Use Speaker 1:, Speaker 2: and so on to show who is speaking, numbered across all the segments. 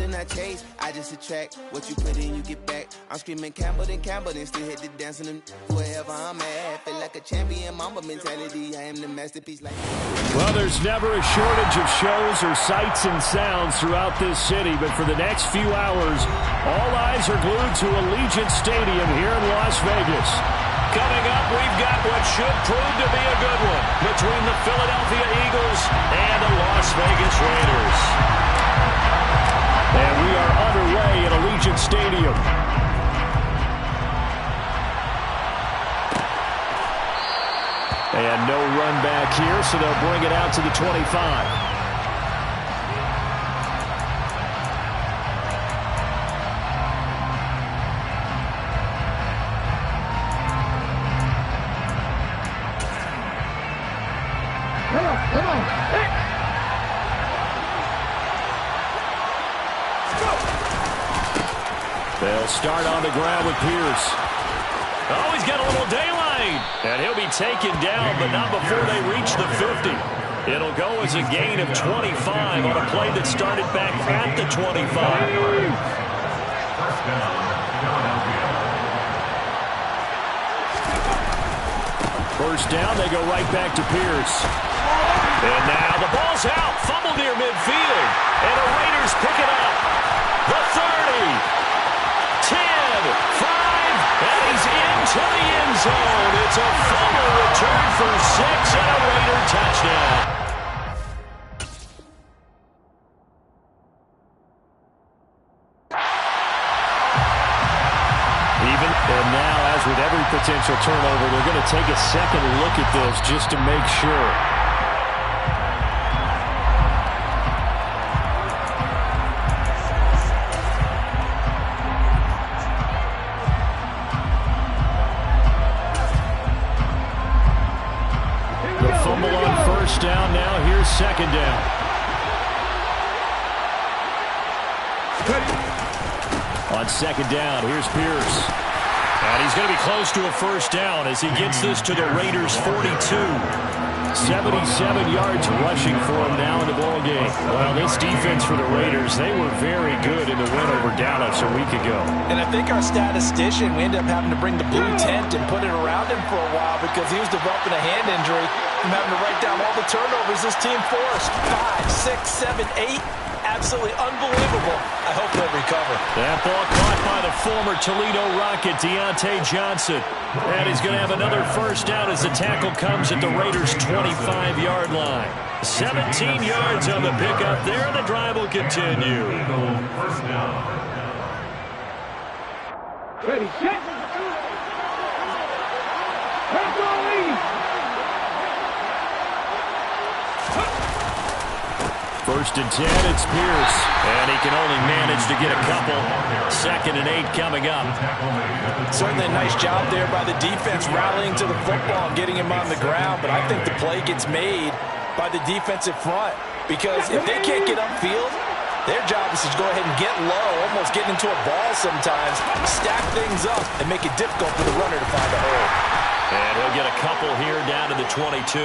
Speaker 1: and I chase, I just attract. What you put in, you get back. I'm screaming Campbell, then still hit the dancing and wherever I'm at. Feel like a champion, mamba mentality. I am the masterpiece like.
Speaker 2: Well, there's never a shortage of shows or sights and sounds throughout this city, but for the next few hours, all eyes are glued to Allegiant Stadium here in Las Vegas.
Speaker 3: Coming up, we've got what should prove to be a good one between the Philadelphia Eagles and the Las Vegas Raiders.
Speaker 2: And we are underway at Allegiant Stadium. And no run back here, so they'll bring it out to the 25. They'll start on the ground with Pierce.
Speaker 3: Oh, he's got a little daylight. And he'll be taken down, but not before they reach the 50. It'll go as a gain of 25 on a play that started back at the 25.
Speaker 2: First down, they go right back to Pierce.
Speaker 3: And now the ball's out. Fumble near midfield. And the Raiders pick it up. The 30. 10, 5, and he's into the end zone. It's a fumble return for 6 and a Raider touchdown.
Speaker 2: And now, as with every potential turnover, they're going to take a second look at this just to make sure. Down now, here's second down. On second down, here's Pierce.
Speaker 3: And he's going to be close to a first down as he gets this to the Raiders' 42.
Speaker 2: 77 yards rushing for him now in the ballgame. Well, this defense for the Raiders, they were very good in the win over Dallas a week ago.
Speaker 4: And I think our statistician, we ended up having to bring the blue tent and put it around him for a while because he was developing a hand injury from having to write down all the turnovers this team forced. 5, 6, 7, 8. Absolutely unbelievable. I hope they'll recover.
Speaker 3: That ball caught by the former Toledo Rocket, Deontay Johnson. And he's going to have another first down as the tackle comes at the Raiders' 25-yard line. 17 yards on the pickup there, and the drive will continue.
Speaker 5: First down. Ready, set.
Speaker 2: First and 10, it's Pierce.
Speaker 3: And he can only manage to get a couple. 2nd and 8 coming up.
Speaker 4: Certainly a nice job there by the defense rallying to the football and getting him on the ground. But I think the play gets made by the defensive front. Because if they can't get upfield, their job is to go ahead and get low, almost get into a ball sometimes, stack things up, and make it difficult for the runner to find a hole.
Speaker 3: And he'll get a couple here down to the 22.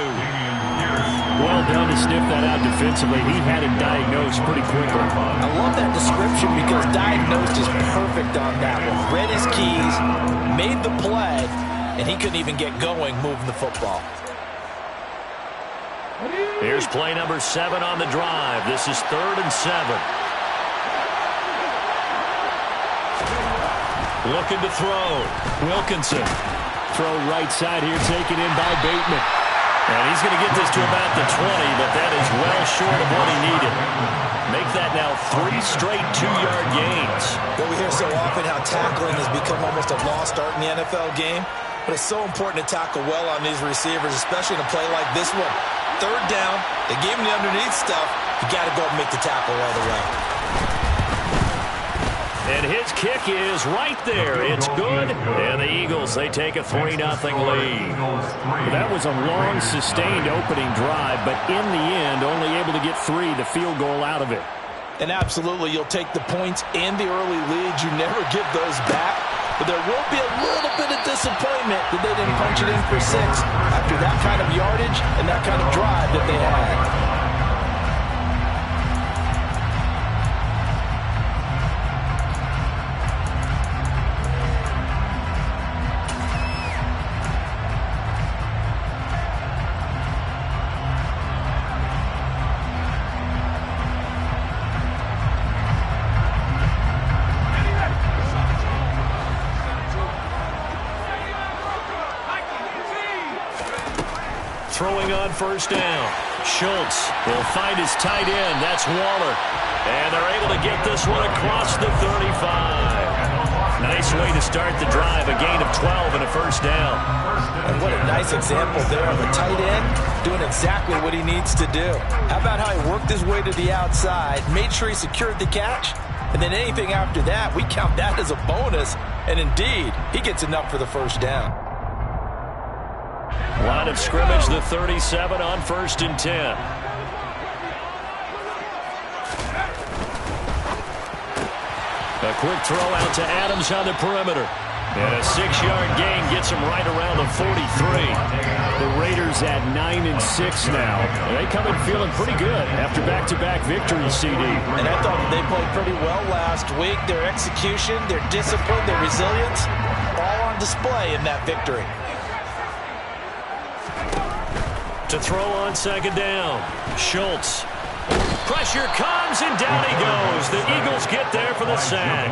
Speaker 2: Well done to sniff that out defensively. He had it diagnosed pretty quickly.
Speaker 4: I love that description because diagnosed is perfect on that one. Read his keys, made the play, and he couldn't even get going moving the football.
Speaker 3: Here's play number 7 on the drive. This is 3rd and 7. Looking to throw. Wilkinson.
Speaker 2: Throw right side here, taken in by Bateman.
Speaker 3: And he's going to get this to about the 20, but that is well short of what he needed. Make that now 3 straight 2-yard gains.
Speaker 4: But we hear so often how tackling has become almost a lost art in the NFL game. But it's so important to tackle well on these receivers, especially in a play like this one. 3rd down, they gave him the underneath stuff. You got to go and make the tackle right away.
Speaker 3: And his kick is right there. It's good. And the Eagles, they take a 3-0 lead.
Speaker 2: That was a long, sustained opening drive, but in the end, only able to get 3, the field goal out of it.
Speaker 4: And absolutely, you'll take the points and the early leads. You never give those back. But there will be a little bit of disappointment that they didn't punch it in for 6 after that kind of yardage and that kind of drive that they had.
Speaker 2: throwing on first down. Schultz will find his tight end. That's Waller. And they're able to get this one across the 35. Nice way to start the drive. A gain of 12 and a first down.
Speaker 4: And what a nice example there of a tight end doing exactly what he needs to do. How about how he worked his way to the outside, made sure he secured the catch, and then anything after that, we count that as a bonus. And indeed, he gets enough for the first down.
Speaker 2: Line of scrimmage, the 37 on 1st and 10. A quick throw out to Adams on the perimeter. And a 6-yard gain gets him right around the 43. The Raiders at 9-6 now. They come in feeling pretty good after back-to-back victories, CD.
Speaker 4: And I thought that they played pretty well last week. Their execution, their discipline, their resilience, all on display in that victory.
Speaker 2: To throw on 2nd down, Schultz. Pressure comes, and down he goes. The Eagles get there for the sack.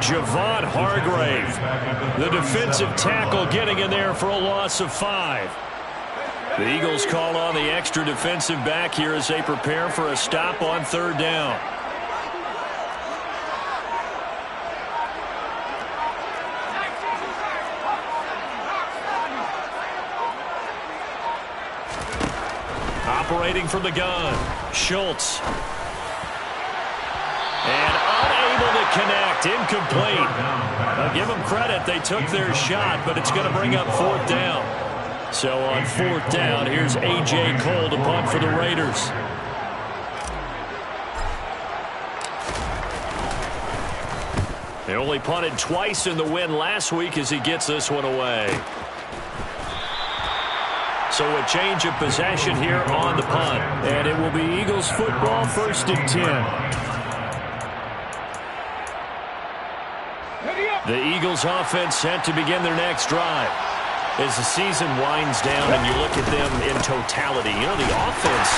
Speaker 2: Javon Hargrave, the defensive tackle, getting in there for a loss of 5. The Eagles call on the extra defensive back here as they prepare for a stop on 3rd down. Operating from the gun, Schultz. And unable to connect, incomplete. I'll give them credit, they took their shot, but it's going to bring up 4th down. So on 4th down, here's A.J. Cole to punt for the Raiders. They only punted twice in the win last week as he gets this one away. So a change of possession here on the punt. And it will be Eagles football, 1st and 10. The Eagles offense set to begin their next drive. As the season winds down and you look at them in totality, you know, the offense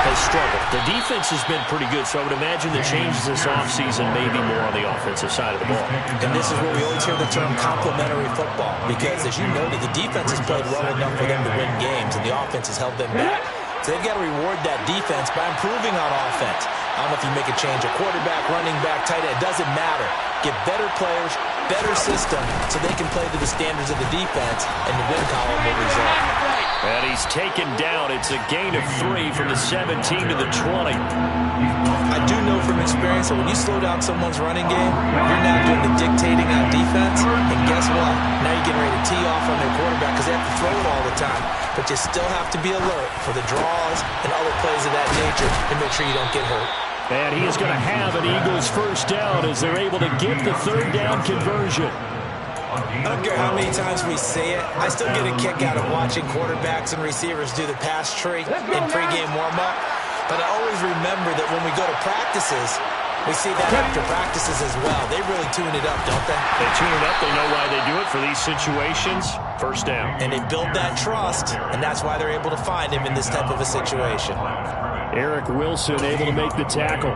Speaker 2: has struggled. The defense has been pretty good, so I would imagine the changes this offseason may be more on the offensive side of the ball.
Speaker 4: And this is where we always hear the term complementary football, because as you noted, the defense has played well enough for them to win games, and the offense has held them back. So they've got to reward that defense by improving on offense. I don't know if you make a change, a quarterback, running back, tight end, it doesn't matter. Get better players, better system, so they can play to the standards of the defense, and the win column will result.
Speaker 2: And he's taken down. It's a gain of 3 from the 17 to the 20.
Speaker 4: I do know from experience that when you slow down someone's running game, you're now doing the dictating on defense, and guess what? Now you're getting ready to tee off on their quarterback because they have to throw it all the time. But you still have to be alert for the draws and other plays of that nature to make sure you don't get hurt.
Speaker 2: And he is going to have an Eagles first down as they're able to get the 3rd down conversion.
Speaker 4: I don't care how many times we say it, I still get a kick out of watching quarterbacks and receivers do the pass tree in pregame warm-up. But I always remember that when we go to practices, we see that after practices as well. They really tune it up, don't they?
Speaker 2: They tune it up. They know why they do it for these situations. First down.
Speaker 4: And they build that trust, and that's why they're able to find him in this type of a situation.
Speaker 2: Eric Wilson able to make the tackle.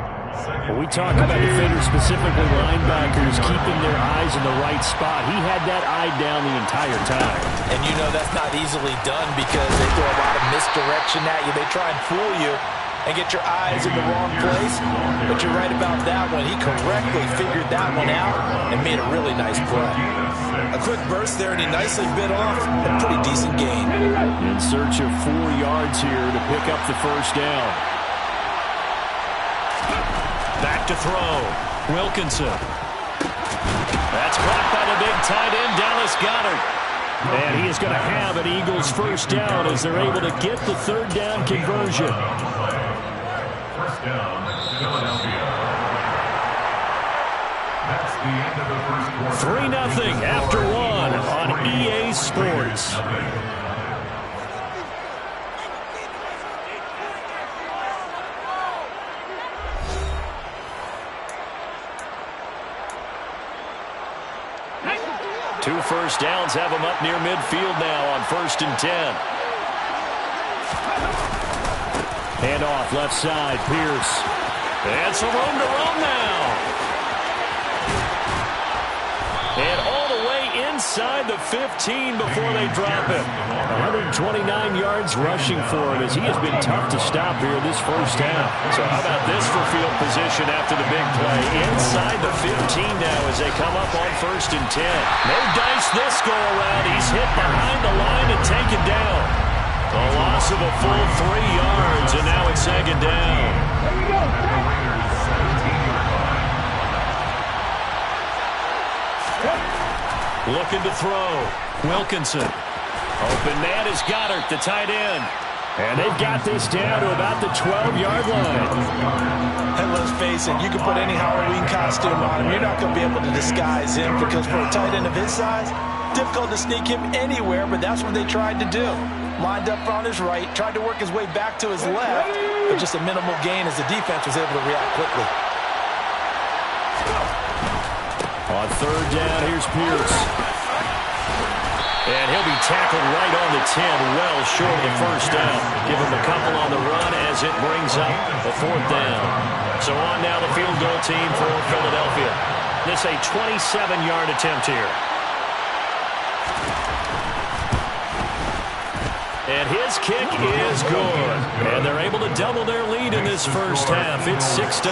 Speaker 2: When we talk about defenders, specifically linebackers, keeping their eyes in the right spot, he had that eye down the entire time.
Speaker 4: And you know that's not easily done because they throw a lot of misdirection at you. They try and fool you and get your eyes in the wrong place. But you're right about that one. He correctly figured that one out and made a really nice play. A quick burst there, and he nicely bit off a pretty decent gain.
Speaker 2: In search of 4 yards here to pick up the first down. Back to throw. Wilkinson. That's caught by the big tight end, Dallas Goedert. And he is going to have an Eagles first down as they're able to get the 3rd down conversion.
Speaker 5: First down, Philadelphia. That's the end of the first quarter.
Speaker 2: 3-0 after 1 on EA Sports. Two first downs have them up near midfield now on 1st and 10. Hand off left side, Pierce. And some room to run now. And all the way inside the 15 before they drop him. 129 yards rushing for him as he has been tough to stop here this first half. So how about this for field position after the big play? Inside the 15 now as they come up on 1st and 10. No dice this go around. He's hit behind the line and taken down. A loss of a full 3 yards, and now it's 2nd down.
Speaker 5: There we go.
Speaker 2: Looking to throw. Wilkinson. Open man is Goddard, the tight end. And they've got this down to about the 12-yard line.
Speaker 4: And let's face it, you can put any Halloween costume on him. You're not going to be able to disguise him because for a tight end of his size, difficult to sneak him anywhere, but that's what they tried to do. Lined up on his right, tried to work his way back to his left, but just a minimal gain as the defense was able to react quickly.
Speaker 2: On 3rd down, here's Pierce. And he'll be tackled right on the 10, well short of the 1st down. Give him a couple on the run as it brings up a 4th down. So on now the field goal team for Philadelphia. This a 27-yard attempt here. And his kick is good. And they're able to double their lead in this first half. It's 6-0.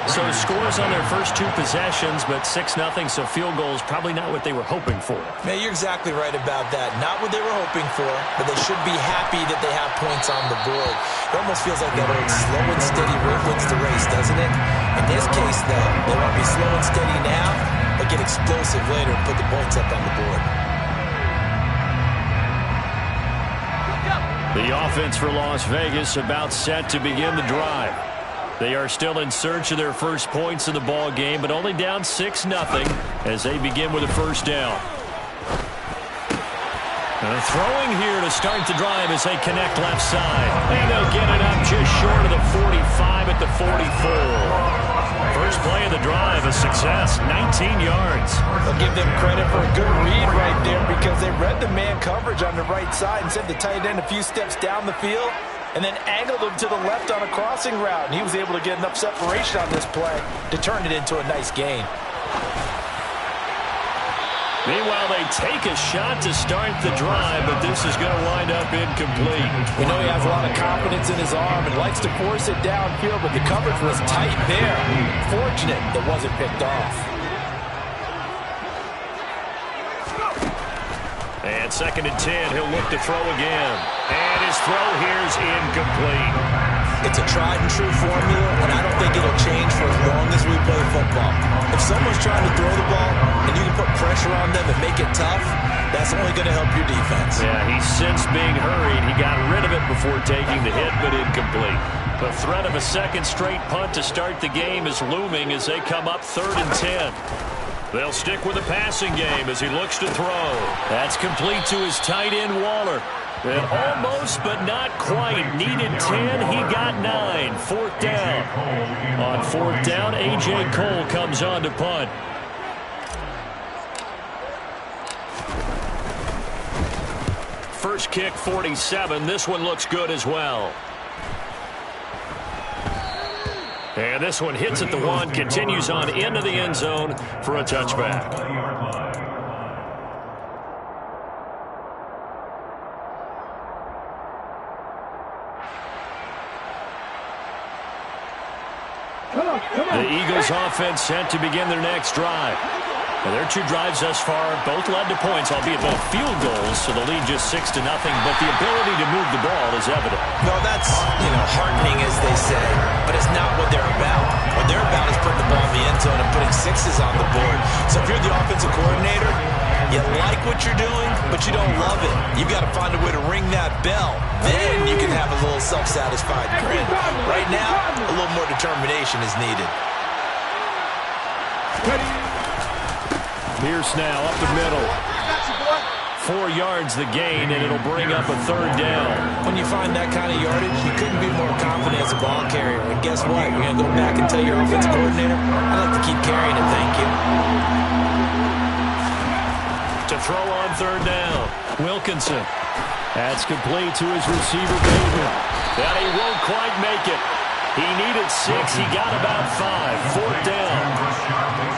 Speaker 2: So scores on their first 2 possessions, but 6-0, so field goal is probably not what they were hoping for.
Speaker 4: Man, you're exactly right about that. Not what they were hoping for, but they should be happy that they have points on the board. It almost feels like that old slow and steady wins the race, doesn't it? In this case, though, they want to be slow and steady now, but get explosive later and put the points up on the board.
Speaker 2: The offense for Las Vegas about set to begin the drive. They are still in search of their first points in the ball game, but only down 6-0 as they begin with a 1st down. Throwing here to start the drive as they connect left side. And they'll get it up just short of the 45 at the 44. First play of the drive, a success, 19 yards.
Speaker 4: I'll give them credit for a good read right there because they read the man coverage on the right side and sent the tight end a few steps down the field and then angled him to the left on a crossing route. And he was able to get enough separation on this play to turn it into a nice gain.
Speaker 2: Meanwhile, they take a shot to start the drive, but this is going to wind up incomplete.
Speaker 4: We know he has a lot of confidence in his arm and likes to force it downfield, but the coverage was tight there. Fortunate that wasn't picked off.
Speaker 2: And 2nd and 10, he'll look to throw again. And his throw here is incomplete.
Speaker 4: It's a tried-and-true formula, and I don't think it'll change for as long as we play football. If someone's trying to throw the ball and you can put pressure on them and make it tough, that's only going to help your defense.
Speaker 2: Yeah, he's since being hurried. He got rid of it before taking the hit, but incomplete. The threat of a 2nd straight punt to start the game is looming as they come up 3rd and 10. They'll stick with the passing game as he looks to throw. That's complete to his tight end, Waller. And almost, but not quite. Needed 10, he got 9. 4th down. On 4th down, A.J. Cole comes on to punt. First kick, 47. This one looks good as well. And this one hits at the 1, continues on into the end zone for a touchback. The Eagles offense set to begin their next drive. Well, their 2 drives thus far both led to points, albeit both field goals, so the lead just 6-0, but the ability to move the ball is evident.
Speaker 4: Well, that's, heartening, as they say, but it's not what they're about. What they're about is putting the ball in the end zone and putting 6s on the board. So if you're the offensive coordinator, you like what you're doing, but you don't love it. You've got to find a way to ring that bell. Then you can have a little self-satisfied grin. Right now, a little more determination is needed.
Speaker 2: Pierce now up the middle. 4 yards the gain, and it'll bring up a 3rd down.
Speaker 4: When you find that kind of yardage, you couldn't be more confident as a ball carrier. And guess what? You're going to go back and tell your offensive coordinator, I'd like to keep carrying it, thank you.
Speaker 2: To throw on 3rd down, Wilkinson. That's complete to his receiver, Bateman. But he won't quite make it. He needed 6. He got about 5. 4th down.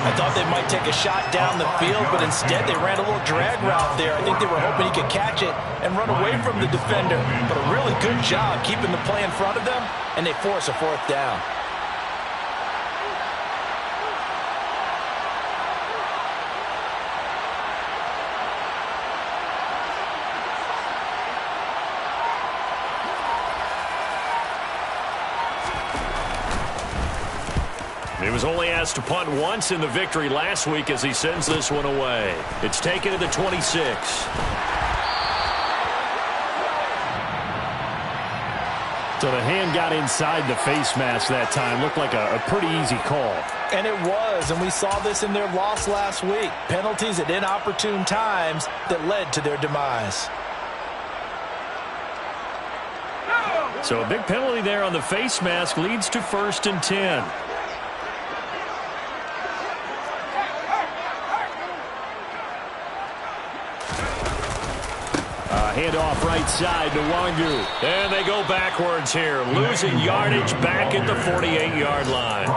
Speaker 4: I thought they might take a shot down the field, but instead they ran a little drag route there. I think they were hoping he could catch it and run away from the defender. But a really good job keeping the play in front of them, and they force a fourth down.
Speaker 2: He was only asked to punt once in the victory last week as he sends this one away. It's taken to the 26.
Speaker 3: So the hand got inside the face mask that time. Looked like a pretty easy call.
Speaker 4: And it was, and we saw this in their loss last week. Penalties at inopportune times that led to their demise.
Speaker 2: So a big penalty there on the face mask leads to 1st and 10.
Speaker 3: Handoff right side to Wangu.
Speaker 2: And they go backwards here, losing yardage back at the 48-yard line.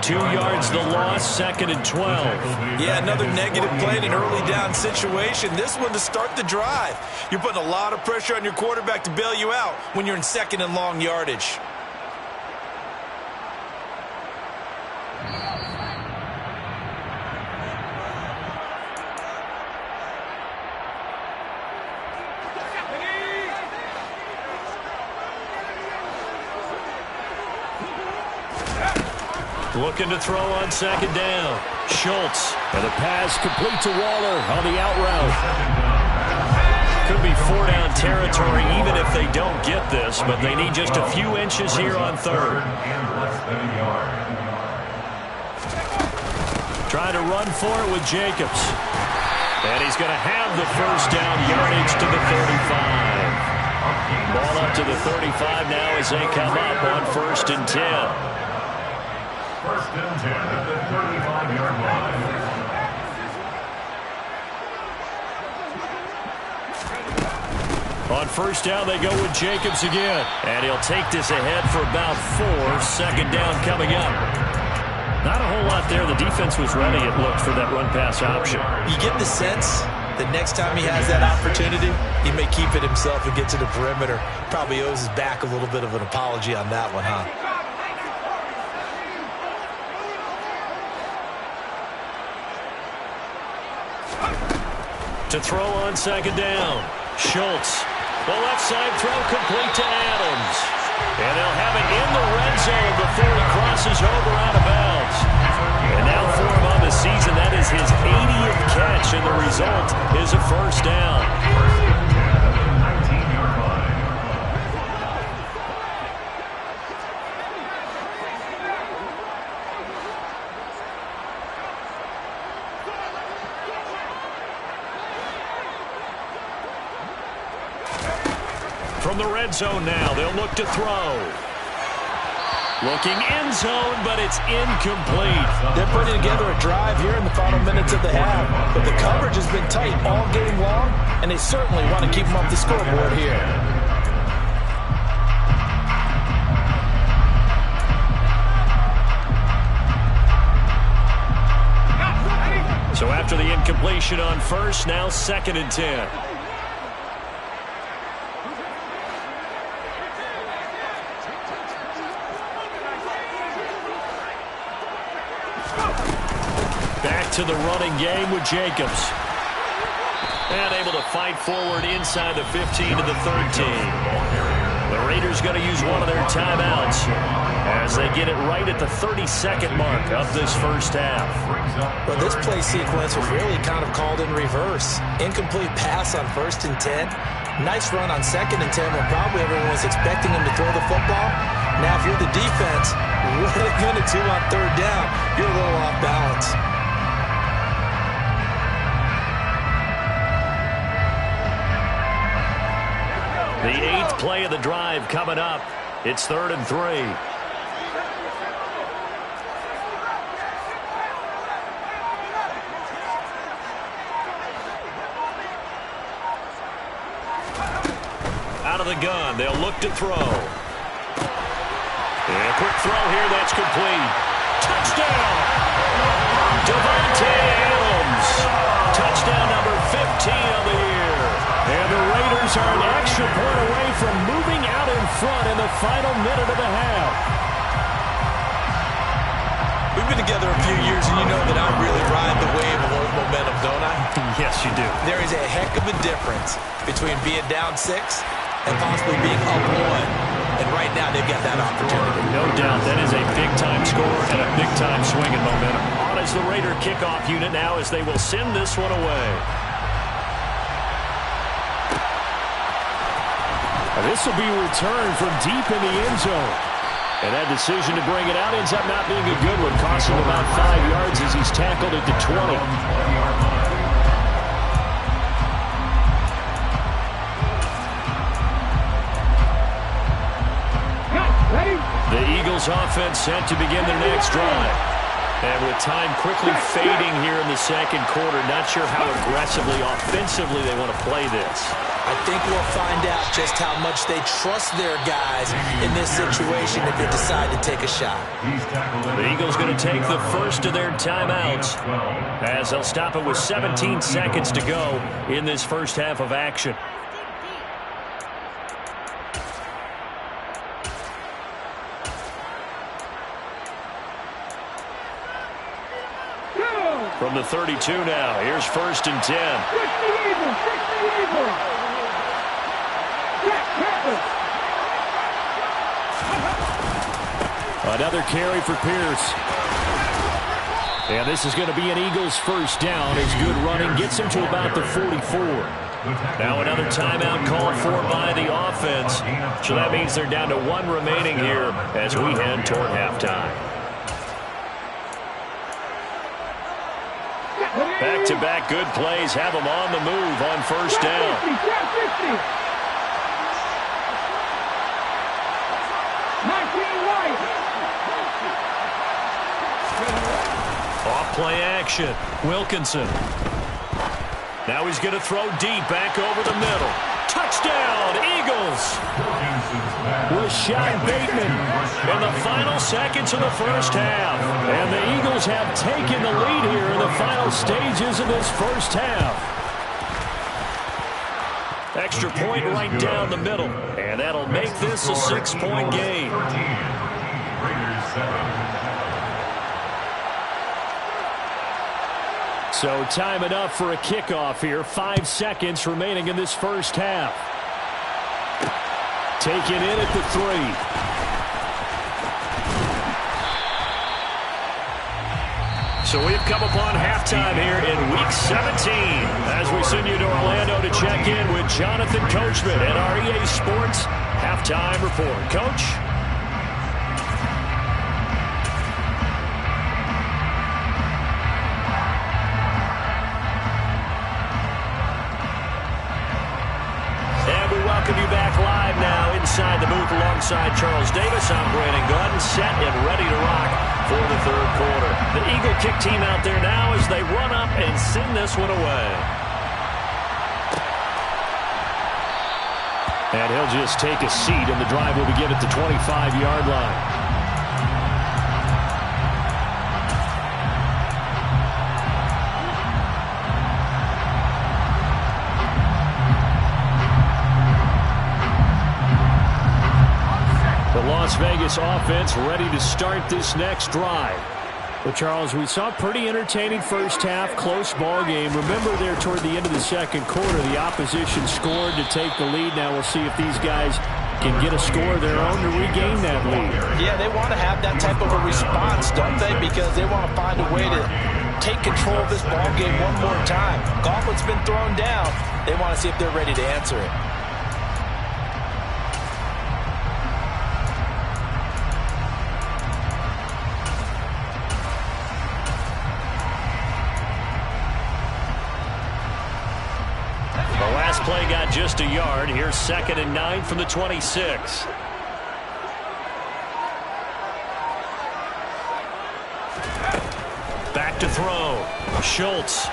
Speaker 2: 2 yards the loss, 2nd and 12.
Speaker 4: Yeah, another negative play in an early down situation. This one to start the drive. You're putting a lot of pressure on your quarterback to bail you out when you're in 2nd and long yardage.
Speaker 2: Looking to throw on 2nd down. Schultz.
Speaker 3: And the pass complete to Waller on the out route.
Speaker 2: Could be 4-down territory even if they don't get this, but they need just a few inches here on 3rd. Trying to run for it with Jacobs. And he's going to have the 1st down yardage to the 35. Ball up to the 35 now as they come up on 1st and 10.
Speaker 5: 1st and 10 at the 35-yard line.
Speaker 2: On 1st down, they go with Jacobs again. And he'll take this ahead for about 4. 2nd down coming up. Not a whole lot there. The defense was ready, it looked, for that run-pass option.
Speaker 4: You get the sense that next time he has that opportunity, he may keep it himself and get to the perimeter. Probably owes his back a little bit of an apology on that one, huh?
Speaker 2: To throw on 2nd down. Schultz. The left side throw complete to Adams. And they'll have it in the red zone before he crosses over out of bounds. And now for him on the season, that is his 80th catch, and the result is a 1st down.
Speaker 5: 19-yard line.
Speaker 2: From the red zone now, they'll look to throw. Looking end zone, but it's incomplete.
Speaker 4: They're putting together a drive here in the final minutes of the half, but the coverage has been tight all game long, and they certainly want to keep them off the scoreboard here.
Speaker 2: So after the incompletion on 1st, now 2nd and 10. Back to the running game with Jacobs. And able to fight forward inside the 15 to the 13. The Raiders going to use one of their timeouts as they get it right at the 32nd mark of this 1st half.
Speaker 4: Well, this play sequence was really kind of called in reverse. Incomplete pass on 1st and 10. Nice run on 2nd and 10 when probably everyone was expecting him to throw the football. Now, if you're the defense, what are they going to do on 3rd down? You're a little off balance.
Speaker 2: The 8th play of the drive coming up. It's 3rd and 3. Out of the gun, they'll look to throw. And a quick throw here, that's complete. Touchdown! Devontae front in the final minute of the half.
Speaker 4: We've been together a few years, and you know that I really ride the wave of old momentum, don't I?
Speaker 2: Yes, you do.
Speaker 4: There is a heck of a difference between being down 6 and possibly being up 1. And right now, they've got that opportunity.
Speaker 2: No doubt, that is a big-time score and a big-time swing in momentum. On is the Raider kickoff unit now as they will send this one away. This will be returned from deep in the end zone. And that decision to bring it out ends up not being a good one, costing him about 5 yards as he's tackled at the 20. The Eagles offense set to begin their next drive. And with time quickly fading here in the second quarter, not sure how aggressively, offensively they want to play this.
Speaker 4: I think we'll find out just how much they trust their guys in this situation if they decide to take a shot.
Speaker 2: The Eagles going to take the first of their timeouts as they'll stop it with 17 seconds to go in this first half of action. From the 32 now, here's 1st and 10. Another carry for Pierce. And this is going to be an Eagles first down as good running gets him to about the 44. Now another timeout called for by the offense. So that means they're down to 1 remaining here as we head toward halftime. Back-to-back good plays have them on the move on first down. Off play action. Wilkinson. Now he's going to throw deep back over the middle. Touchdown, Eagles! Rashad Bateman in the final seconds of the first half. And the Eagles have taken the lead here in the final stages of this first half. Extra point right down the middle. And that'll make this a 6-point game. So time enough for a kickoff here. 5 seconds remaining in this first half. Taken in at the 3. So we've come upon halftime here in Week 17 as we send you to Orlando to check in with Jonathan Coachman at our EA Sports Halftime Report. Coach? Welcome you back live now inside the booth alongside Charles Davis. I'm Brandon Gordon, set and ready to rock for the third quarter. The Eagle kick team out there now as they run up and send this one away. And he'll just take a seat, and the drive will begin at the 25-yard line. Las Vegas offense ready to start this next drive. Well, Charles, we saw a pretty entertaining first half, close ball game. Remember there toward the end of the second quarter, the opposition scored to take the lead. Now we'll see if these guys can get a score of their own to regain that lead.
Speaker 4: Yeah, they want to have that type of a response, don't they? Because they want to find a way to take control of this ball game one more time. Gauntlet's been thrown down. They want to see if they're ready to answer it.
Speaker 2: Play got just a yard. Here's 2nd and 9 from the 26. Back to throw. Schultz.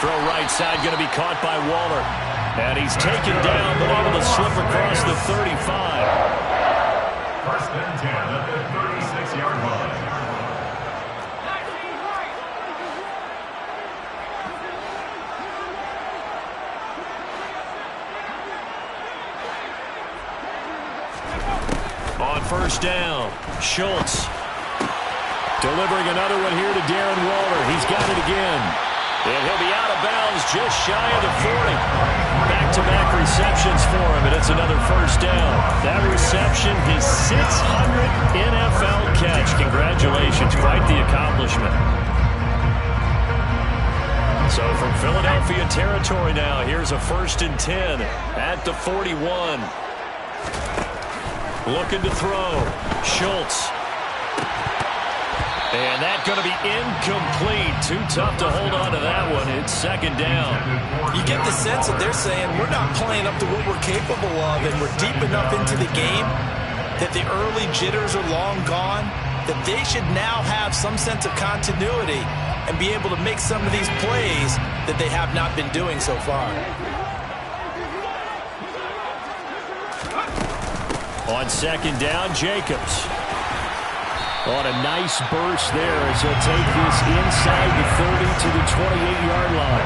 Speaker 2: Throw right side going to be caught by Waller. And he's taken down but able to slip across the 35.
Speaker 5: 1st and 10 at the 36-yard line.
Speaker 2: first down. Schultz delivering another one here to Darren Waller. He's got it again. And he'll be out of bounds just shy of the 40. Back-to-back receptions for him, and it's another first down. That reception, his 600th NFL catch. Congratulations, quite the accomplishment. So from Philadelphia territory now, here's a 1st and 10 at the 41. Looking to throw. Schultz. And that's going to be incomplete. Too tough to hold on to that one. It's 2nd down.
Speaker 4: You get the sense that they're saying we're not playing up to what we're capable of, and we're deep enough into the game that the early jitters are long gone, that they should now have some sense of continuity and be able to make some of these plays that they have not been doing so far.
Speaker 2: On 2nd down, Jacobs. On a nice burst there as he'll take this inside the 30 to the 28-yard line.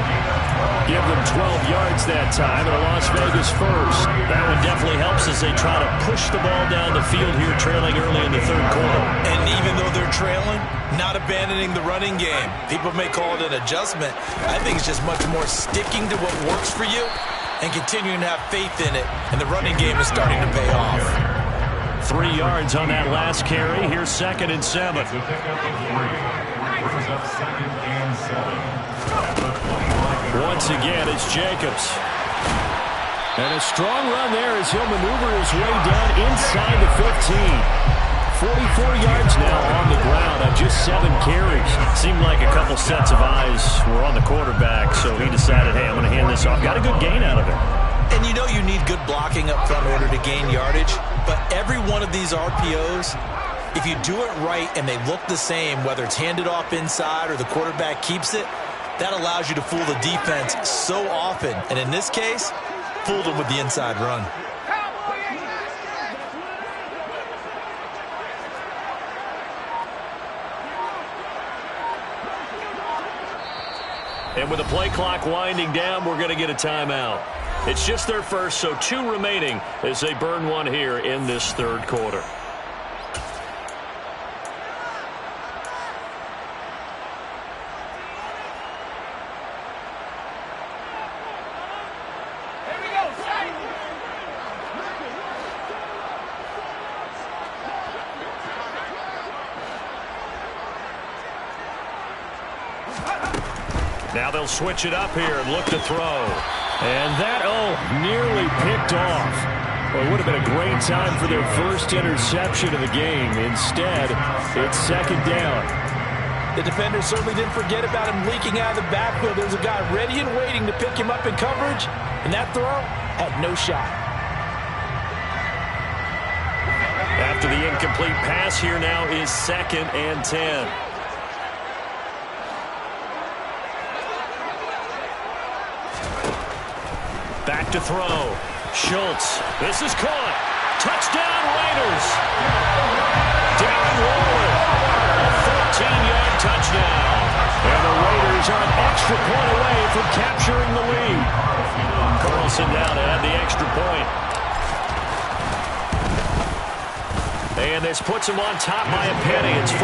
Speaker 2: Give them 12 yards that time, and a Las Vegas first. That one definitely helps as they try to push the ball down the field here, trailing early in the 3rd quarter.
Speaker 4: And even though they're trailing, not abandoning the running game. People may call it an adjustment. I think it's just much more sticking to what works for you and continuing to have faith in it, and the running game is starting to pay off.
Speaker 2: 3 yards on that last carry. Here's 2nd and 7. Once again, it's Jacobs. And a strong run there as he'll maneuver his way down inside the 15. 44 yards now on the ground on just 7 carries. Seemed like a couple sets of eyes were on the quarterback, so he decided, hey, I'm going to hand this off. Got a good gain out of it.
Speaker 4: And you know you need good blocking up front in order to gain yardage, but every one of these RPOs, if you do it right and they look the same, whether it's handed off inside or the quarterback keeps it, that allows you to fool the defense so often. And in this case, fooled them with the inside run.
Speaker 2: And with the play clock winding down, we're going to get a timeout. It's just their first, so 2 remaining as they burn one here in this 3rd quarter. Now they'll switch it up here and look to throw. And that, nearly picked off. Well, it would have been a great time for their first interception of the game. Instead, it's 2nd down.
Speaker 4: The defender certainly didn't forget about him leaking out of the backfield. There's a guy ready and waiting to pick him up in coverage, and that throw had no shot.
Speaker 2: After the incomplete pass, here now is 2nd and 10. Back to throw. Schultz. This is caught. Touchdown, Raiders. Darren Waller. A 14-yard touchdown. And the Raiders are an extra point away from capturing the lead. Carlson now to add the extra point. And this puts them on top by a penny. It's 14-13.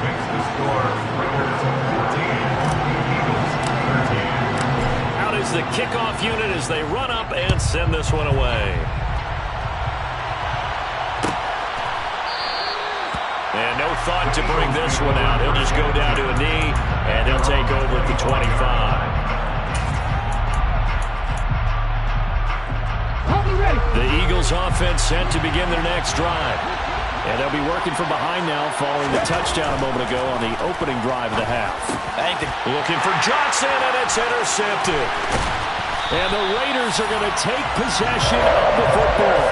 Speaker 5: Makes the score Raiders 14.
Speaker 2: Is the kickoff unit as they run up and send this one away. And no thought to bring this one out. He'll just go down to a knee, and he'll take over at the 25. The Eagles offense set to begin their next drive. And they'll be working from behind now following the touchdown a moment ago on the opening drive of the half. Looking for Johnson, and it's intercepted. And the Raiders are going to take possession of the football.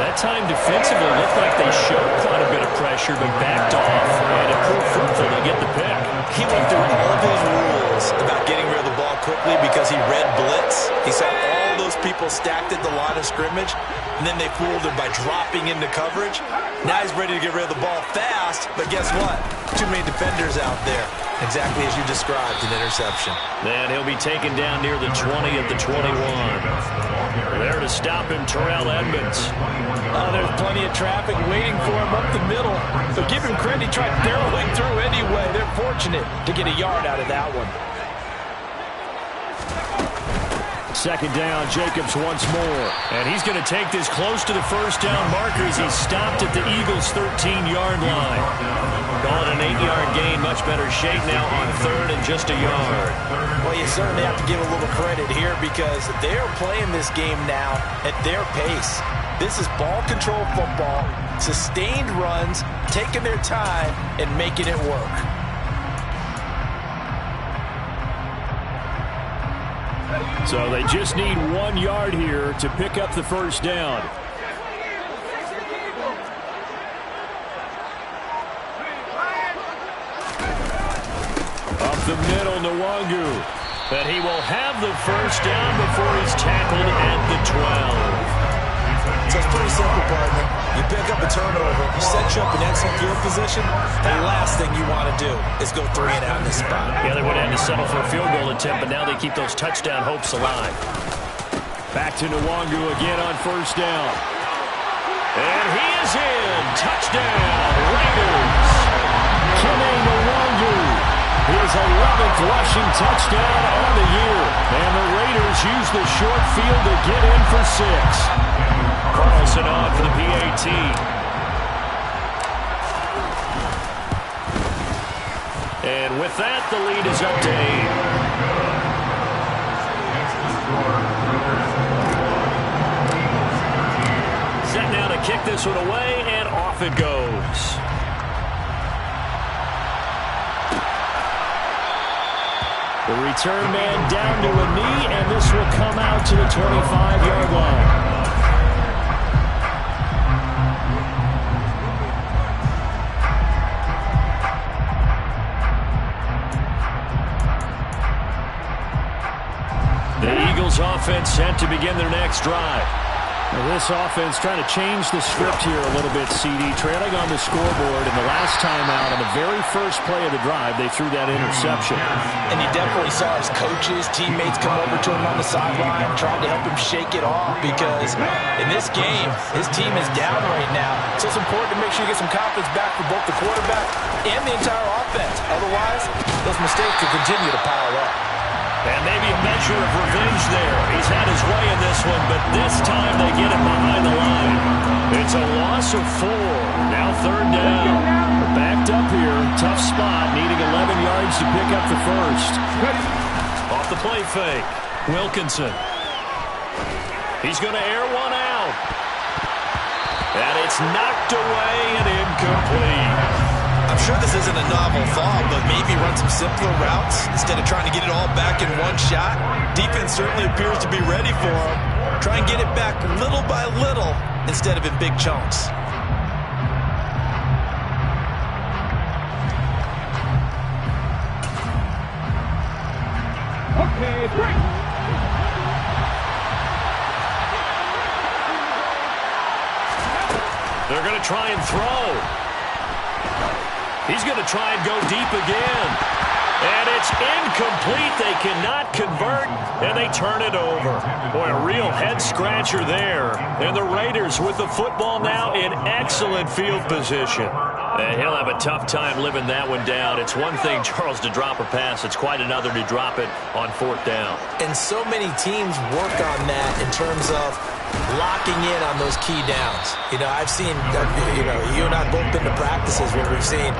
Speaker 2: That time defensively looked like they showed quite a bit of pressure, but backed off, and it proved fruitful to get the pick.
Speaker 4: He went through all of his rules about getting rid of the ball quickly because he read blitz. He saw all those people stacked at the line of scrimmage, and then they fooled him by dropping into coverage. Now he's ready to get rid of the ball fast, but guess what? Too many defenders out there. Exactly as you described, an interception.
Speaker 2: Then he'll be taken down near the 20 at the 21. There to stop him, Terrell Edmonds.
Speaker 4: Oh, there's plenty of traffic waiting for him up the middle. But give him credit, he tried barreling through anyway. They're fortunate to get a yard out of that one.
Speaker 2: Second down, Jacobs once more. And he's going to take this close to the first down marker as he's stopped at the Eagles' 13-yard line. Calling an 8-yard gain, much better shape now on third and just a yard.
Speaker 4: Well, you certainly have to give a little credit here because they're playing this game now at their pace. This is ball control football, sustained runs, taking their time, and making it work.
Speaker 2: So they just need 1 yard here to pick up the first down. Up the middle, Nwangu. But he will have the first down before he's tackled at the 12.
Speaker 4: So it's pretty simple, partner. You pick up a turnover, you set you up in excellent field position. The last thing you want to do is go 3 and out in this spot.
Speaker 2: Yeah, they would have had to settle for a field goal attempt, but now they keep those touchdown hopes alive. Back to Nwangu again on first down. And he is in. Touchdown, Raiders. Kime Nwangu. His 11th rushing touchdown on the year. And the Raiders use the short field to get in for 6. Carlson on for the PAT. And with that, the lead is up to 8. Set now to kick this one away, and off it goes. The return man down to a knee, and this will come out to the 25-yard line. The Eagles offense set to begin their next drive. Now this offense trying to change the script here a little bit, CD. Trailing on the scoreboard, and the last time out on the very first play of the drive, they threw that interception.
Speaker 4: And you definitely saw his coaches, teammates come over to him on the sideline, trying to help him shake it off because in this game, his team is down right now. So it's important to make sure you get some confidence back for both the quarterback and the entire offense. Otherwise, those mistakes will continue to pile up.
Speaker 2: And maybe a measure of revenge there. He's had his way in this one, but this time they get him behind the line. It's a loss of 4. Now third down. We're backed up here. Tough spot, needing 11 yards to pick up the first. Off the play fake. Wilkinson. He's going to air one out. And it's knocked away and incomplete.
Speaker 4: I'm sure this isn't a novel thought, but maybe run some simpler routes instead of trying to get it all back in one shot. Defense certainly appears to be ready for him. Try and get it back little by little instead of in big chunks.
Speaker 5: Okay, break.
Speaker 2: They're going to try and throw. He's going to try and go deep again. And it's incomplete. They cannot convert, and they turn it over. Boy, a real head-scratcher there. And the Raiders with the football now in excellent field position. And he'll have a tough time living that one down. It's one thing, Charles, to drop a pass. It's quite another to drop it on fourth down.
Speaker 4: And so many teams work on that in terms of locking in on those key downs. You know, I've seen, you and I have both been to practices where we've seen,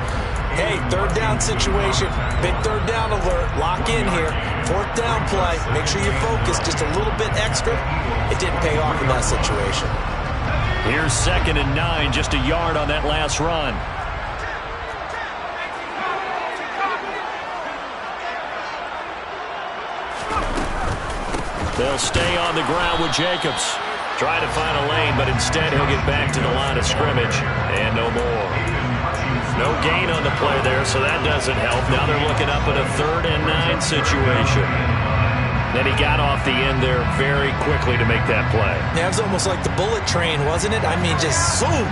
Speaker 4: hey, third down situation, big third down alert, lock in here, fourth down play, make sure you focus just a little bit extra. It didn't pay off in that situation.
Speaker 2: Here's 2nd and 9, just a yard on that last run. They'll stay on the ground with Jacobs. Try to find a lane, but instead he'll get back to the line of scrimmage. And no more. No gain on the play there, so that doesn't help. Now they're looking up at a 3rd and 9 situation. Then he got off the end there very quickly to make that play.
Speaker 4: Yeah, it was almost like the bullet train, wasn't it? I mean, just zoom.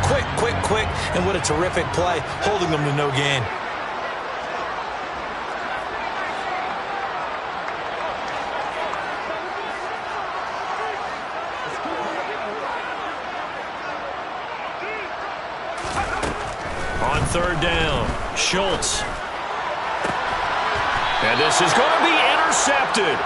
Speaker 4: Quick, quick, quick. And what a terrific play, holding them to no gain.
Speaker 2: third down. Schultz. And this is going to be intercepted.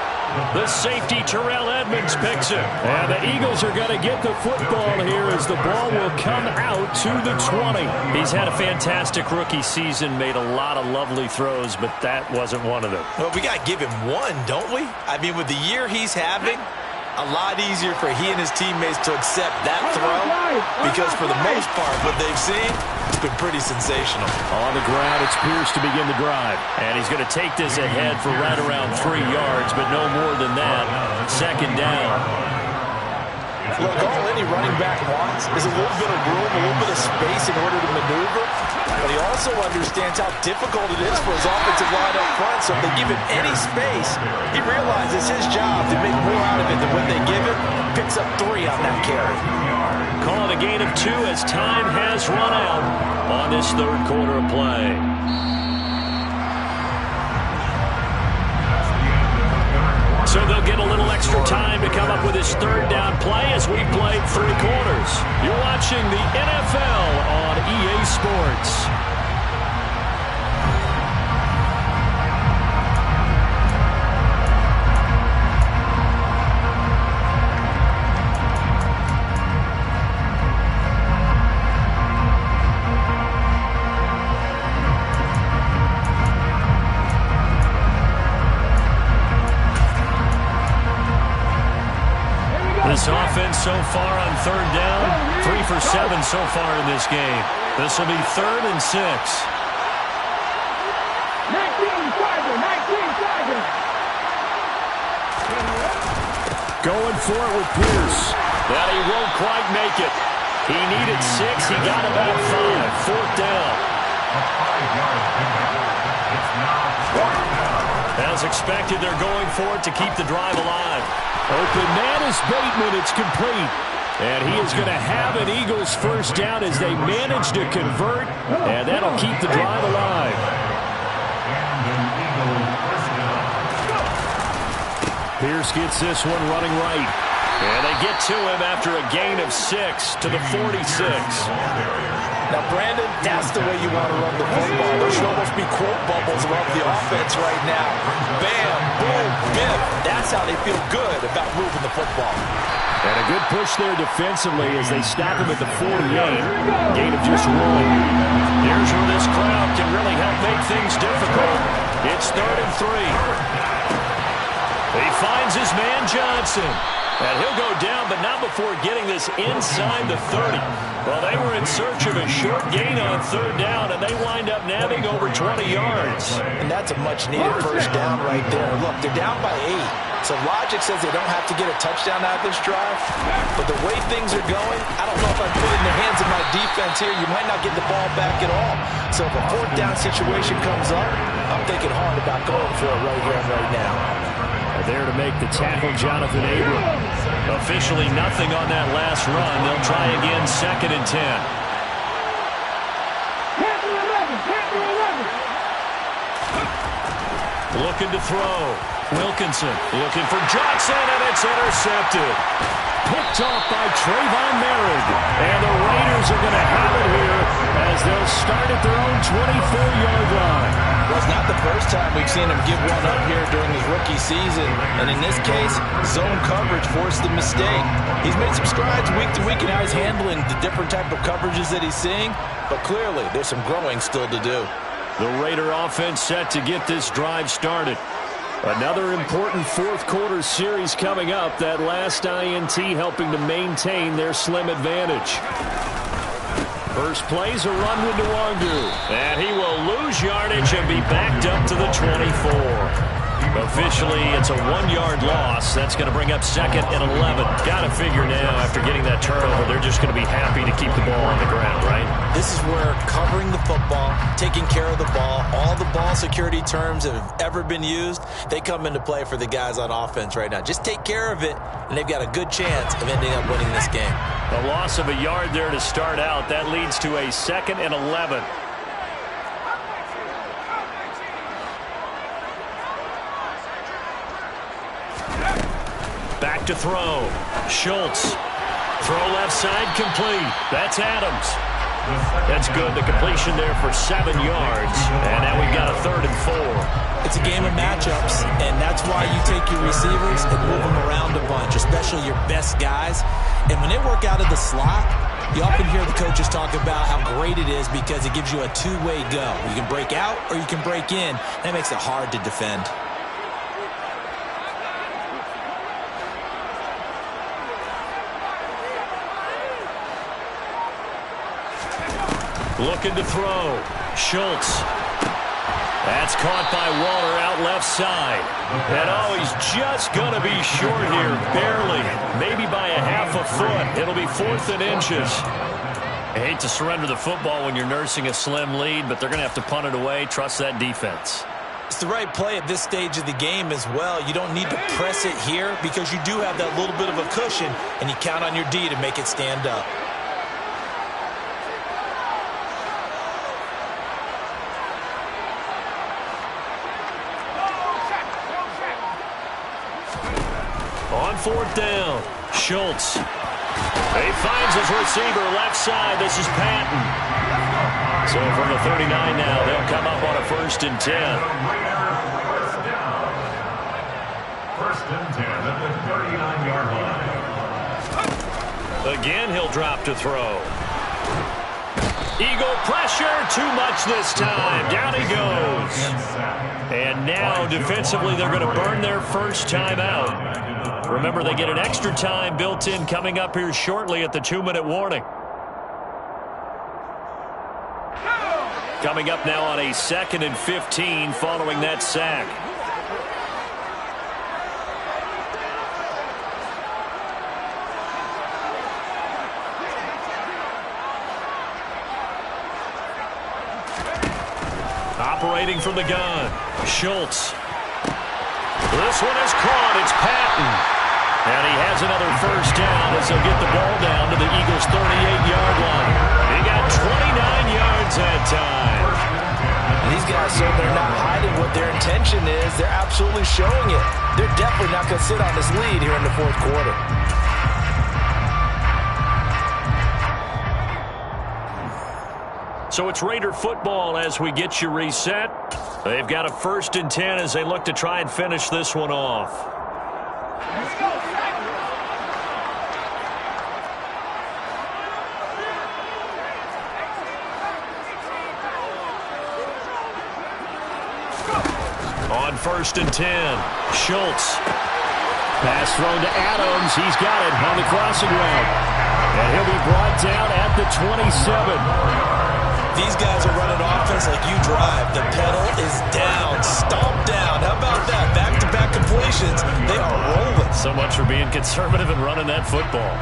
Speaker 2: The safety, Terrell Edmonds, picks it. And the Eagles are going to get the football here as the ball will come out to the 20. He's had a fantastic rookie season, made a lot of lovely throws, but that wasn't one of them.
Speaker 4: Well, we got to give him one, don't we? I mean, with the year he's having, a lot easier for he and his teammates to accept that throw because for the most part, what they've seen, it's been pretty sensational.
Speaker 2: On the ground, it's Pierce to begin the drive. And he's going to take this ahead for right around 3 yards, but no more than that. Second down.
Speaker 4: Look, all any running back wants is a little bit of room, a little bit of space in order to maneuver. But he also understands how difficult it is for his offensive line up front. So if they give him any space, he realizes his job to make more out of it than what they give him. Picks up 3 on that carry.
Speaker 2: Call it a gain of 2 as time has run out on this third quarter of play. So they'll get a little extra time to come up with his third down play as we played 3 quarters. You're watching the NFL on EA Sports. This offense so far on third down, 3 for 7 so far in this game. This will be 3rd and 6.
Speaker 6: 19 Tiger.
Speaker 2: Going for it with Pierce. But he won't quite make it. He needed 6. He got about 5. 4th down. As expected, they're going for it to keep the drive alive. Open man is Bateman. It's complete. And he is going to have an Eagles first down as they manage to convert. And that'll keep the drive alive. Pierce gets this one running right. And they get to him after a gain of 6 to the 46.
Speaker 4: Now, Brandon, that's the way you want to run the football. There should almost be quote bubbles around the offense right now. Bam, boom, biff. That's how they feel good about moving the football.
Speaker 2: And a good push there defensively as they stop him at the 48. Gain of just 1. Here's where this crowd can really help make things difficult. It's 3rd and 3. He finds his man Johnson. And he'll go down, but not before getting this inside the 30. Well, they were in search of a short gain on third down, and they wind up nabbing over 20 yards.
Speaker 4: And that's a much-needed first down right there. Look, they're down by 8. So logic says they don't have to get a touchdown out of this drive. But the way things are going, I don't know if I put it in the hands of my defense here. You might not get the ball back at all. So if a 4th down situation comes up, I'm thinking hard about going for it right here and right now.
Speaker 2: There to make the tackle, Jonathan Abram. Officially nothing on that last run. They'll try again, 2nd and 10. Looking to throw. Wilkinson looking for Johnson, and it's intercepted. Picked off by Trayvon Merritt. And the Raiders are going to have it here as they'll start at their own 24-yard line.
Speaker 4: Well, it's not the first time we've seen him give one up here during his rookie season. And in this case, zone coverage forced the mistake. He's made some strides week to week in how he's handling the different type of coverages that he's seeing. But clearly, there's some growing still to do.
Speaker 2: The Raider offense set to get this drive started. Another important 4th quarter series coming up. That last INT helping to maintain their slim advantage. First play's a run with Nwangu. And he will lose yardage and be backed up to the 24. Officially, it's a 1-yard loss. That's going to bring up 2nd and 11. Got to figure now, after getting that turnover, they're just going to be happy to keep the ball on the ground, right?
Speaker 4: This is where covering the football, taking care of the ball, all the ball security terms that have ever been used, they come into play for the guys on offense right now. Just take care of it, and they've got a good chance of ending up winning this game.
Speaker 2: A loss of a yard there to start out. That leads to a 2nd and 11. Back to throw. Schultz. Throw left side complete. That's Adams. That's good. The completion there for 7 yards. And now we've got a 3rd and 4.
Speaker 4: It's a game of matchups, and that's why you take your receivers and move them around a bunch, especially your best guys. And when they work out of the slot, you often hear the coaches talk about how great it is because it gives you a two-way go. You can break out or you can break in. That makes it hard to defend.
Speaker 2: Looking to throw. Schultz. That's caught by Waller out left side. And oh, he's just going to be short here, barely. Maybe by a half a foot. It'll be 4th and inches. I hate to surrender the football when you're nursing a slim lead, but they're going to have to punt it away. Trust that defense.
Speaker 4: It's the right play at this stage of the game as well. You don't need to press it here because you do have that little bit of a cushion, and you count on your D to make it stand up.
Speaker 2: On 4th down, Schultz. He finds his receiver left side. This is Patton. So from the 39 now, they'll come up on a 1st and 10.
Speaker 5: First and 10 at the 39-yard line.
Speaker 2: Again, he'll drop to throw. Eagle pressure, too much this time. Down he goes. And now, defensively, they're going to burn their first time out. Remember, they get an extra time built in coming up here shortly at the 2-minute warning. Coming up now on a 2nd and 15 following that sack. Operating from the gun, Schultz. This one is caught. It's Patton. And he has another first down as he'll get the ball down to the Eagles' 38-yard line. He got 29 yards that time.
Speaker 4: These guys, so they're not hiding what their intention is. They're absolutely showing it. They're definitely not going to sit on this lead here in the 4th quarter.
Speaker 2: So it's Raider football as we get you reset. They've got a 1st and 10 as they look to try and finish this one off. On 1st and 10, Schultz. Pass thrown to Adams. He's got it on the crossing route. And he'll be brought down at the 27.
Speaker 4: These guys are running offense like you drive. The pedal is down, stomped down. How about that? Back-to-back completions. They are rolling.
Speaker 2: So much for being conservative and running that football.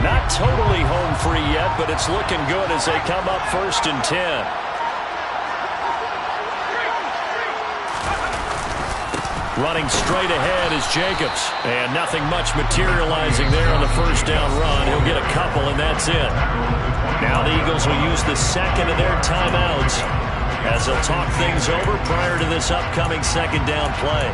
Speaker 2: Not totally home free yet, but it's looking good as they come up 1st and 10. Running straight ahead is Jacobs. And nothing much materializing there on the first down run. He'll get a couple, and that's it. Now the Eagles will use the 2nd of their timeouts as they'll talk things over prior to this upcoming 2nd down play.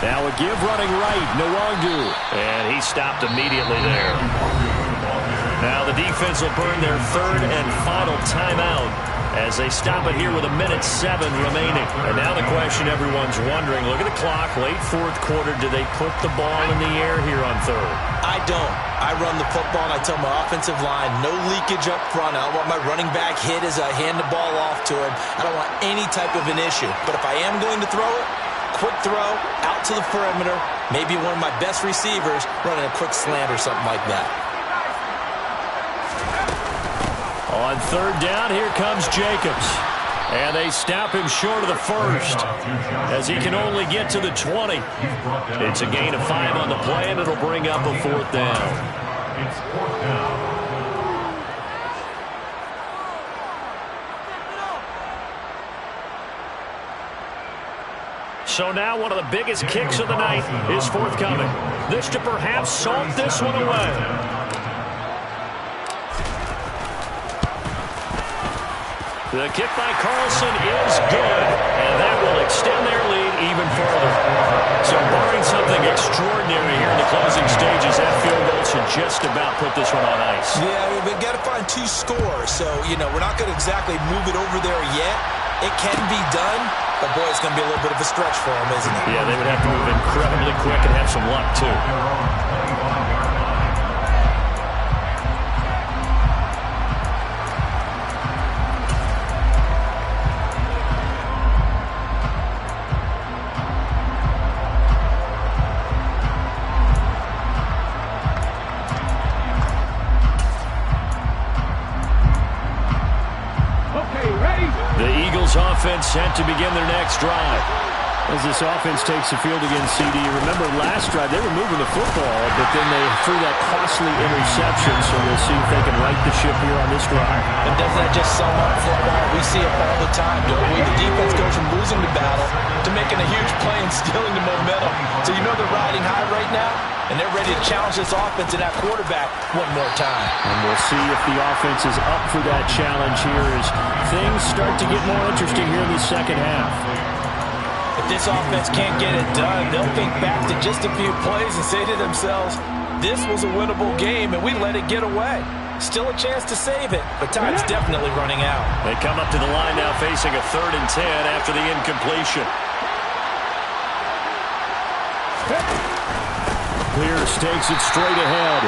Speaker 2: Now a give running right, Nwangu. And he stopped immediately there. Now the defense will burn their 3rd and final timeout as they stop it here with 1:07 remaining. And now the question everyone's wondering, look at the clock, late 4th quarter, do they put the ball in the air here on 3rd?
Speaker 4: I don't. I run the football and I tell my offensive line, no leakage up front. I don't want my running back hit as I hand the ball off to him. I don't want any type of an issue. But if I am going to throw it, quick throw, out to the perimeter, maybe one of my best receivers running a quick slant or something like that.
Speaker 2: On 3rd down, here comes Jacobs. And they stop him short of the 1st as he can only get to the 20. It's a gain of 5 on the play, and it'll bring up a 4th down.
Speaker 5: It's 4th down.
Speaker 2: So now one of the biggest kicks of the night is forthcoming. This to perhaps salt this one away. The kick by Carlson is good, and that will extend their lead even further. So barring something extraordinary here in the closing stages, that field goal should just about put this one on ice.
Speaker 4: Yeah, we've got to find 2 scores. So, we're not going to exactly move it over there yet. It can be done, but, boy, it's going to be a little bit of a stretch for them, isn't it?
Speaker 2: Yeah, they would have to move incredibly quick and have some luck, too. Offense set to begin their next drive. As this offense takes the field against CD, remember last drive they were moving the football, but then they threw that costly interception, so we'll see if they can right the ship here on this drive.
Speaker 4: But doesn't that just sum up football? We see it all the time, don't we? The defense goes from losing the battle to making a huge play and stealing the momentum. So they're riding high right now, and they're ready to challenge this offense and that quarterback one more time.
Speaker 2: And we'll see if the offense is up for that challenge here as things start to get more interesting here in the second half.
Speaker 4: If this offense can't get it done, they'll think back to just a few plays and say to themselves, this was a winnable game and we let it get away. Still a chance to save it, but time's definitely running out.
Speaker 2: They come up to the line now facing a 3rd and 10 after the incompletion. Clears takes it straight ahead.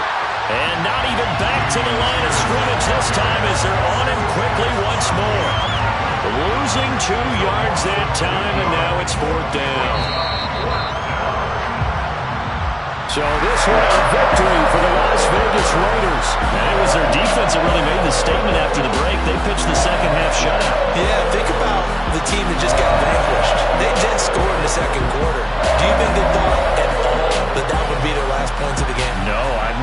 Speaker 2: And not even back to the line of scrimmage this time as they're on him quickly once more. Losing 2 yards that time, and now it's 4th down. So this one a victory for the Las Vegas Raiders. And it was their defense that really made the statement after the break. They pitched the second half shutout.
Speaker 4: Yeah, think about the team that just got vanquished. They did score in the second quarter. Do you think they thought at all that would be their last points of the game?
Speaker 2: No,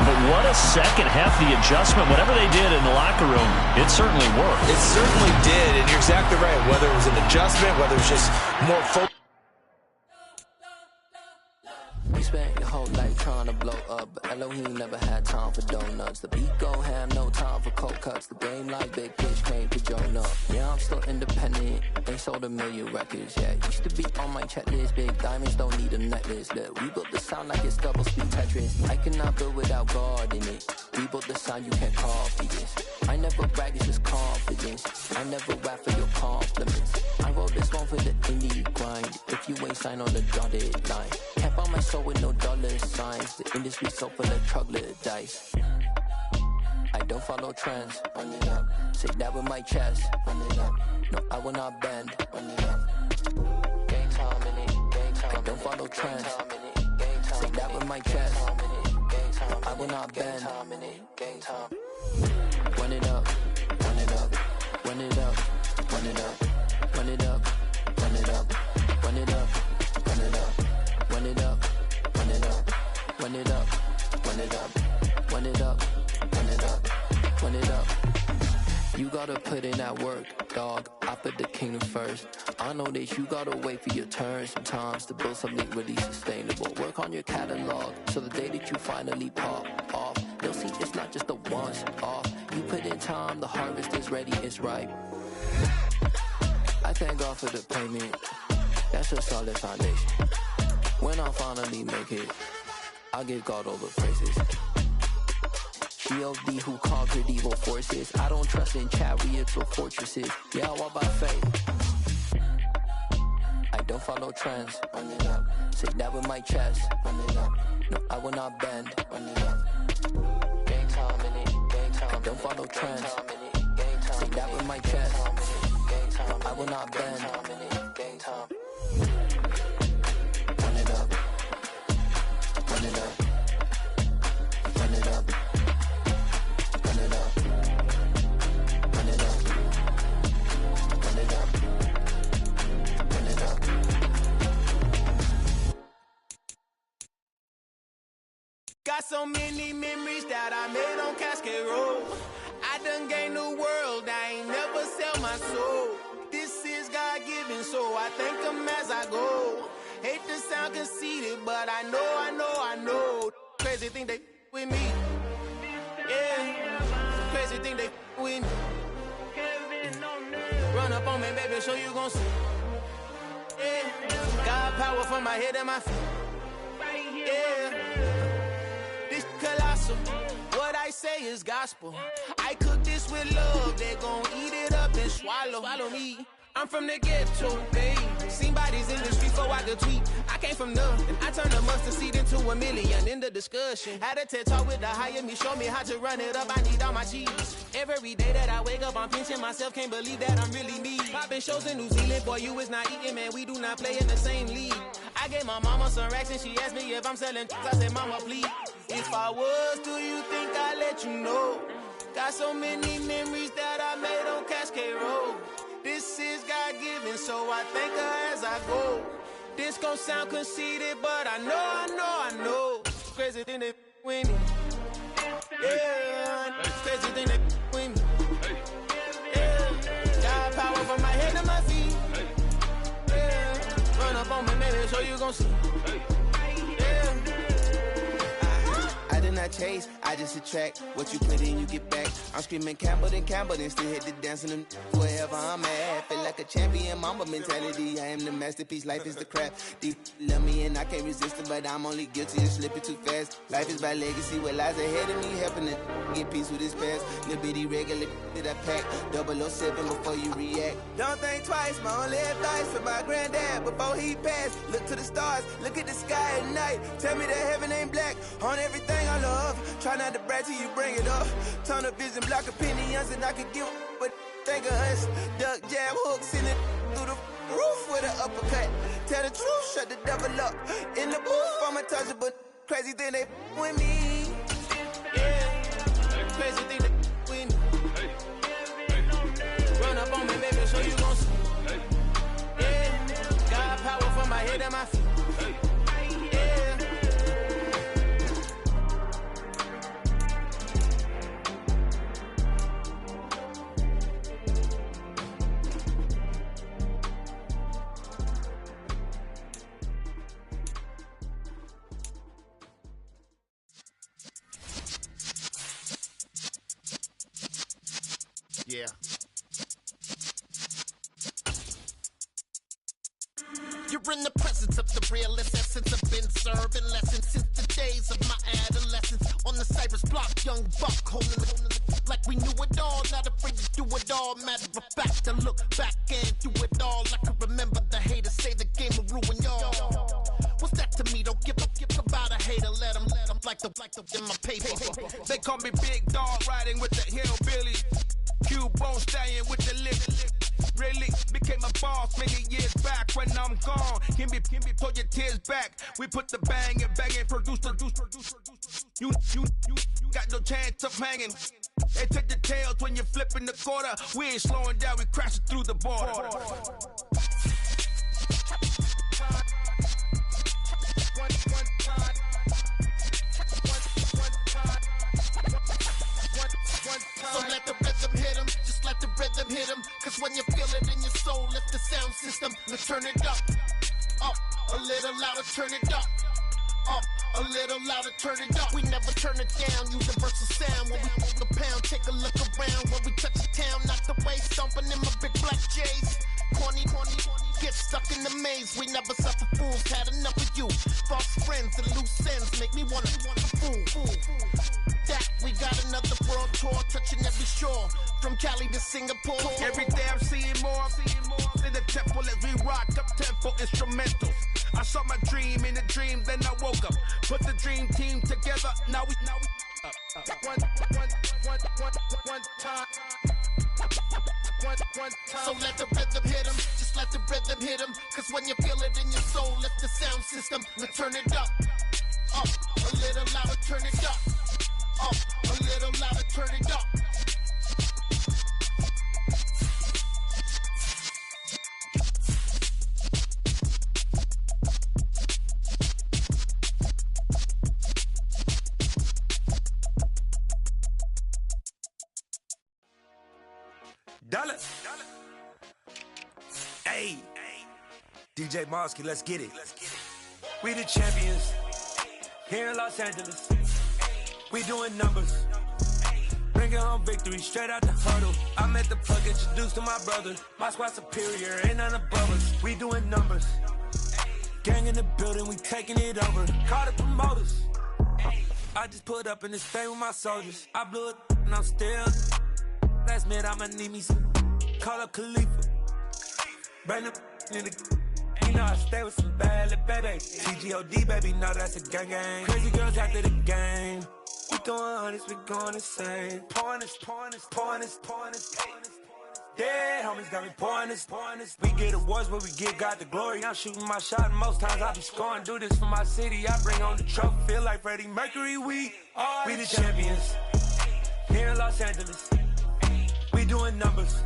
Speaker 2: but what a second half, the adjustment, whatever they did in the locker room, it certainly worked.
Speaker 4: It certainly did, and you're exactly right. Whether it was an adjustment, whether it was just more focus.
Speaker 7: You spent your whole life trying to blow up, but Elohim never had time for donuts. The beat gon' have no time for cold cuts. The game like Big Pitch came to join up. Yeah, I'm still independent, ain't sold a million records. Yeah, used to be on my checklist. Big diamonds don't need a necklace. Look, we built the sound like it's double speed Tetris. I cannot build without God in it. We built the sound, you can't copy this. I never brag, it's just confidence. I never rap for your compliments. I wrote this one for the indie grind. If you ain't signed on the dotted line, can't buy my soul with no dollar signs. The industry so full of troglodytes. I don't follow trends. Run it up. Say that with my chest. Run it up. No, I will not bend. Run it up. Game time in it. Game time. I don't follow trends. Say that with my chest. No, I will not bend. Game time. Run it up. Run it up. Run it up. Run it up. Run it up. Run it up. Run it up. Run it up. Run it up. Run it up. Run it up. Run it up. Run it up. Run it up. Run it up. You gotta put in that work, dog. I put the kingdom first. I know that you gotta wait for your turn sometimes to build something really sustainable. Work on your catalog so the day that you finally pop off, they'll see it's not just a once off. You put in time, the harvest is ready, it's ripe. I thank God for the payment. That's a solid foundation. When I finally make it, I'll give God all the praises. G.O.D. who conquered evil forces. I don't trust in chariots or fortresses. Yeah, I walk by faith. I don't follow trends. Run it up. Say that with my chest. Run it up. No, I will not bend. Run it up. Game time in it. Game time. I don't follow trends. Say that with my chest. No, I will not bend. Game time. Run it up. Run it up. Run it up. Run it up. Run it up. Run it up. Run it up.
Speaker 1: Got so many memories that I made on Cascade Road. I done gained the world, I ain't never sell my soul. This is God-given, so I thank him as I go. sound conceited, but I know. Crazy thing they with me. Yeah. Crazy thing they with me. Run up on me, baby, show you gon' see. Yeah. Got power from my head and my feet. Yeah. This colossal. What I say is gospel. I cook this with love. They gon' eat it up and swallow me. I'm from the ghetto, babe. Seen bodies in the street before I could tweet. I came from nothing. I turned a mustard seed into $1 million in the discussion. Had a TED talk with the higher me, show me how to run it up. I need all my cheese. Every day that I wake up, I'm pinching myself. Can't believe that I'm really me. Popping shows in New Zealand, boy, you is not eating, man. We do not play in the same league. I gave my mama some racks and she asked me if I'm selling. I said, mama, please. If I was, do you think I'd let you know? Got so many memories that I made on Cascade Road. This is God-given, so I thank her as I go. This gon' sound conceited, but I know. Crazy thing they with me. Yeah, crazy thing they with me. Yeah, got power from my head to my feet. Yeah, run up on me, maybe, so you gon' see. Yeah. I did not chase, I just attract. What you put in, you get back. I'm screaming Campbell, then still hit the dance and them wherever I'm at. Feel like a champion, mamba mentality. I am the masterpiece, life is the crap. These love me and I can't resist it, but I'm only guilty of slipping too fast. Life is by legacy, what lies ahead of me, helping to get peace with this past. Little bitty regular that I pack, 007 before you react. Don't think twice, my only advice for my granddad before he passed. Look to the stars, look at the sky at night. Tell me that heaven ain't black on everything I love. Try not to brag till you bring it up. Tunnel vision, block opinions, and I could give but think of us. Duck jab hooks in it through the roof with an uppercut. Tell the truth, shut the devil up. In the booth, I'm untouchable. Crazy thing they with me. Yeah, crazy thing they with me. Run up on me, baby, so you gon' see. Yeah, got power from my head and my feet.
Speaker 8: Yeah. You're in the presence of the realest essence. I've been serving lessons since the days of my adolescence. On the Cypress block, young buck holding it like we knew it all. Not afraid to do it all. Matter of fact, to look back and do it all. I can remember the haters say the game will ruin y'all. What's that to me? Don't give about a hater. Let them like the in my paper.
Speaker 9: They call me Big Dog, riding with the hillbilly. Cubone stallion with the lip. Really became a boss many years back. When I'm gone, can be pull your tears back. We put the bang and produce. You got no chance of hanging. They take the tails when you're flipping the quarter. We ain't slowing down, we crashing through the border.
Speaker 8: So let the rhythm hit him, just let the rhythm hit him. Cause when you feel it in your soul, lift the sound system. Let's turn it up, a little louder, turn it up, a little louder, turn it up. We never turn it down, universal sound. When we move the pound, take a look around. When we touch the town, knock the way, stomping in my big black J's. Corny, get stuck in the maze. We never suffer fools, had enough of you. False friends and loose ends make me wanna fool. That we got another world tour, touching every shore, from Cali to Singapore.
Speaker 9: Every day I'm seeing more in the temple as we rock up tempo instrumentals. I saw my dream in a dream, then I woke up. Put the dream team together. Now we one time.
Speaker 8: So let the rhythm hit him, just let the rhythm hit him. Cause when you feel it in your soul, lift the sound system. Let's turn it up, a little louder, turn it up, a little louder, turn it up.
Speaker 9: Dollar. Hey. DJ Mosky, let's get it.
Speaker 10: We the champions here in Los Angeles. We doing numbers. Bringing home victory straight out the huddle. I'm at the plug, introduced to my brother. My squad superior, ain't none above us. We doing numbers. Gang in the building, we taking it over. Call the promoters. I just put up in this thing with my soldiers. I blew it and I'm still. Last minute I'ma need me some. Call up Khalifa. Bring them in the. You know I stay with some bad little baby. TGOD baby, no that's a gang gang. Crazy girls after the game. We throwing hundreds, we going insane. Pouring this. Dead homies got me pouring this. We get awards, but we give God the glory. I'm shooting my shot, and most times I be scoring. Do this for my city, I bring on the trophy. Feel like Freddie Mercury, we the champions here in Los Angeles. We doing numbers.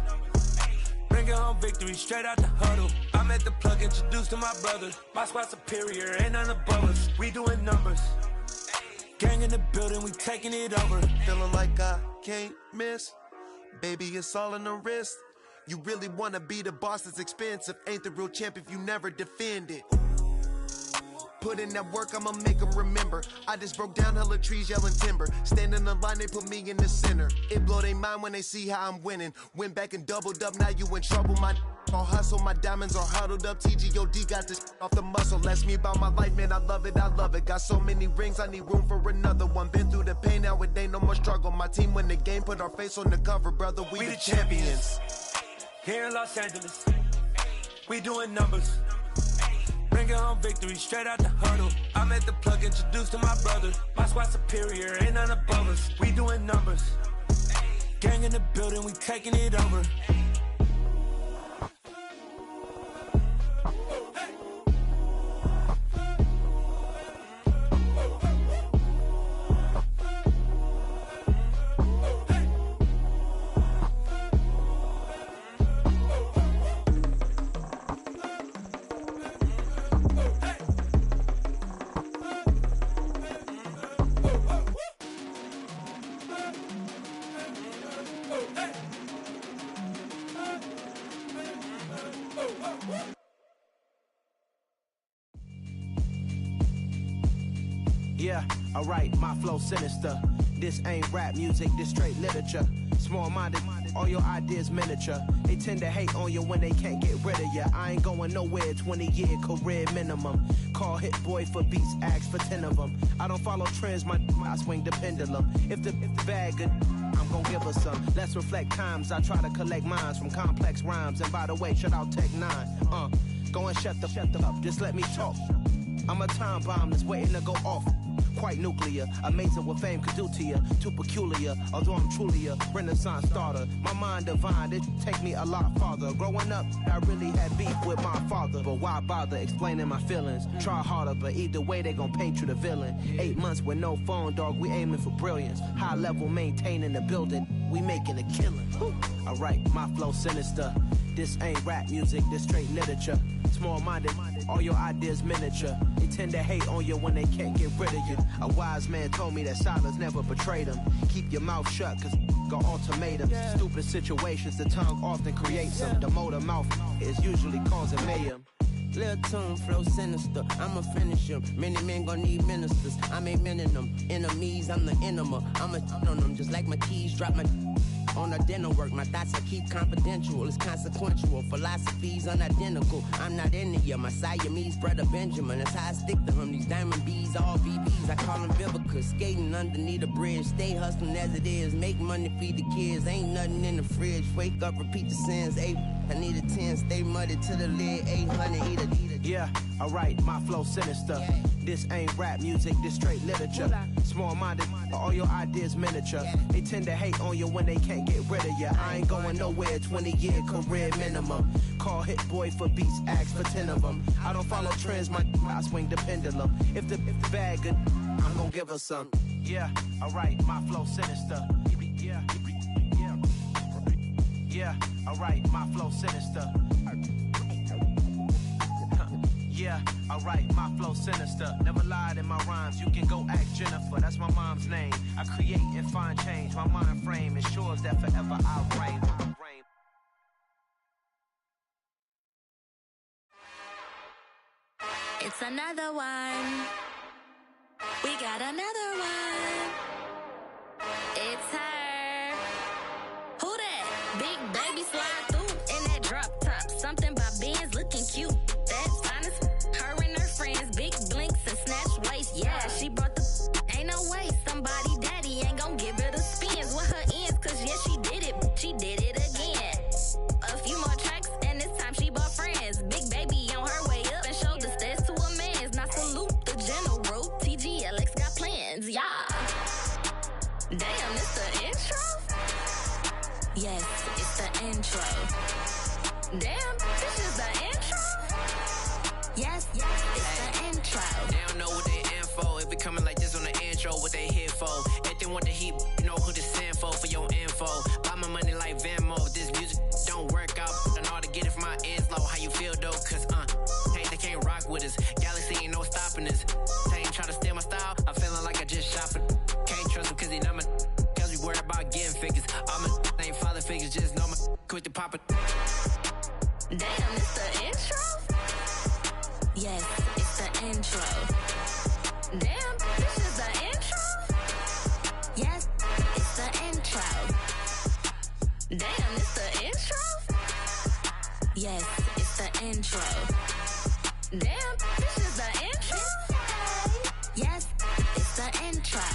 Speaker 10: Bringing home victory straight out the huddle. I'm at the plug, introduced to my brother. My squad superior, ain't none above us. We doing numbers. Gang in the building, we taking it over.
Speaker 11: Feeling like I can't miss. Baby, it's all in the wrist. You really wanna be the boss, it's expensive. Ain't the real champ if you never defend it. Put in that work, I'ma make them remember. I just broke down hella trees, yelling timber. Stand in the line, they put me in the center. It blow their mind when they see how I'm winning. Went back and doubled up, now you in trouble. My all hustle, my diamonds are huddled up. TGOD got this off the muscle. That's me about my life, man, I love it. Got so many rings, I need room for another one. Been through the pain, now it ain't no more struggle. My team win the game, put our face on the cover, brother. We the champions
Speaker 10: here in Los Angeles. We doing numbers. Bringing home victory straight out the huddle. I'm at the plug, introduced to my brother. My squad superior, ain't none above us. We doing numbers. Gang in the building, we taking it over.
Speaker 12: Yeah, alright, my flow sinister. This ain't rap music, this straight literature. Small-minded, all your ideas miniature. They tend to hate on you when they can't get rid of you. I ain't going nowhere, 20-year career minimum. Call hit boy for beats, ask for 10 of them. I don't follow trends, I swing the pendulum. If the bag good, I'm gon' give her some. Let's reflect times, I try to collect minds from complex rhymes. And by the way, shout out Tech 9. Go and shut the up, just let me talk. I'm a time bomb that's waiting to go off. Quite nuclear, amazing what fame could do to you. Too peculiar, although I'm truly a renaissance starter. My mind divine, it take me a lot farther. Growing up, I really had beef with my father. But why bother explaining my feelings? Try harder, but either way they gon' paint you the villain. 8 months with no phone, dog, we aiming for brilliance. High level maintaining the building, we making a killing. Alright, my flow sinister. This ain't rap music, this straight literature. Small-minded, all your ideas miniature. They tend to hate on you when they can't get rid of you. A wise man told me that silence never betrayed him. Keep your mouth shut, cause got ultimatums. Stupid situations, the tongue often creates them. The motor mouth is usually causing mayhem.
Speaker 13: Lil' tune, flow sinister, I'ma finish him. Many men gon' need ministers, I'm aiming them. Enemies, I'm the enema. I'ma on them, just like my keys, drop my on the dental work. My thoughts I keep confidential, it's consequential. Philosophies unidentical, I'm not into you. My Siamese brother Benjamin, that's how I stick to him. These diamond bees, all VBs, I call them Vivica. Skating underneath a bridge, stay hustling as it is. Make money, feed the kids, ain't nothing in the fridge. Wake up, repeat the sins, I need a 10, stay muddy to the lid, 800, eat a.
Speaker 12: Yeah, alright, my flow sinister. This ain't rap music, this straight literature. Small-minded, all your ideas miniature. They tend to hate on you when they can't get rid of you. I ain't going nowhere, 20-year career minimum. Call hit boy for beats, ask for 10 of them. I don't follow trends, I swing the pendulum. If the bag good, I'm gon' give her some. Yeah, alright, my flow sinister. Yeah, alright, my flow sinister. Yeah, alright, my flow sinister. Never lied in my rhymes, you can go ask Jennifer. That's my mom's name. I create and find change. My mind frame ensures that forever I'll reign.
Speaker 14: It's It's another one. We got another one. It's her. Who that? Big baby slide through in that drop top. Something by Benz looking cute. That's honest. Her and her friends, big blinks and snatch waist. Yeah, she brought the. Ain't no way somebody daddy ain't gon' give her the spins with her ends. Cause yeah, she did it. She did it again. A few more tracks and this time she bought friends. Big baby on her way up and showed the stairs to a man's. Now salute the general. TGLX got plans, yeah. Damn, it's the intro? Yes, it's the intro. Damn, this is the intro? Yes, it's the intro.
Speaker 15: They don't know what they in for. If we coming like this on the intro, what they here for? If they want the heat, you know who to send for your info. Buy my money like Venmo. If this music don't work out, I know how to get it from my ends low. How you feel though? Cause hey, they can't rock with us. Galaxy ain't no stopping us. They ain't try to steal my style. I'm feeling like I just shop it. Can't trust them cause they not my. Cause we worried about getting figures. All my ain't father figures. Just know my quit the pop it.
Speaker 14: Damn, it's the intro? Yes, it's the intro. Damn, this is the intro? Yes, it's the intro. Damn, it's the intro? Yes, it's the intro. Damn, this is the intro? Yes, it's the intro.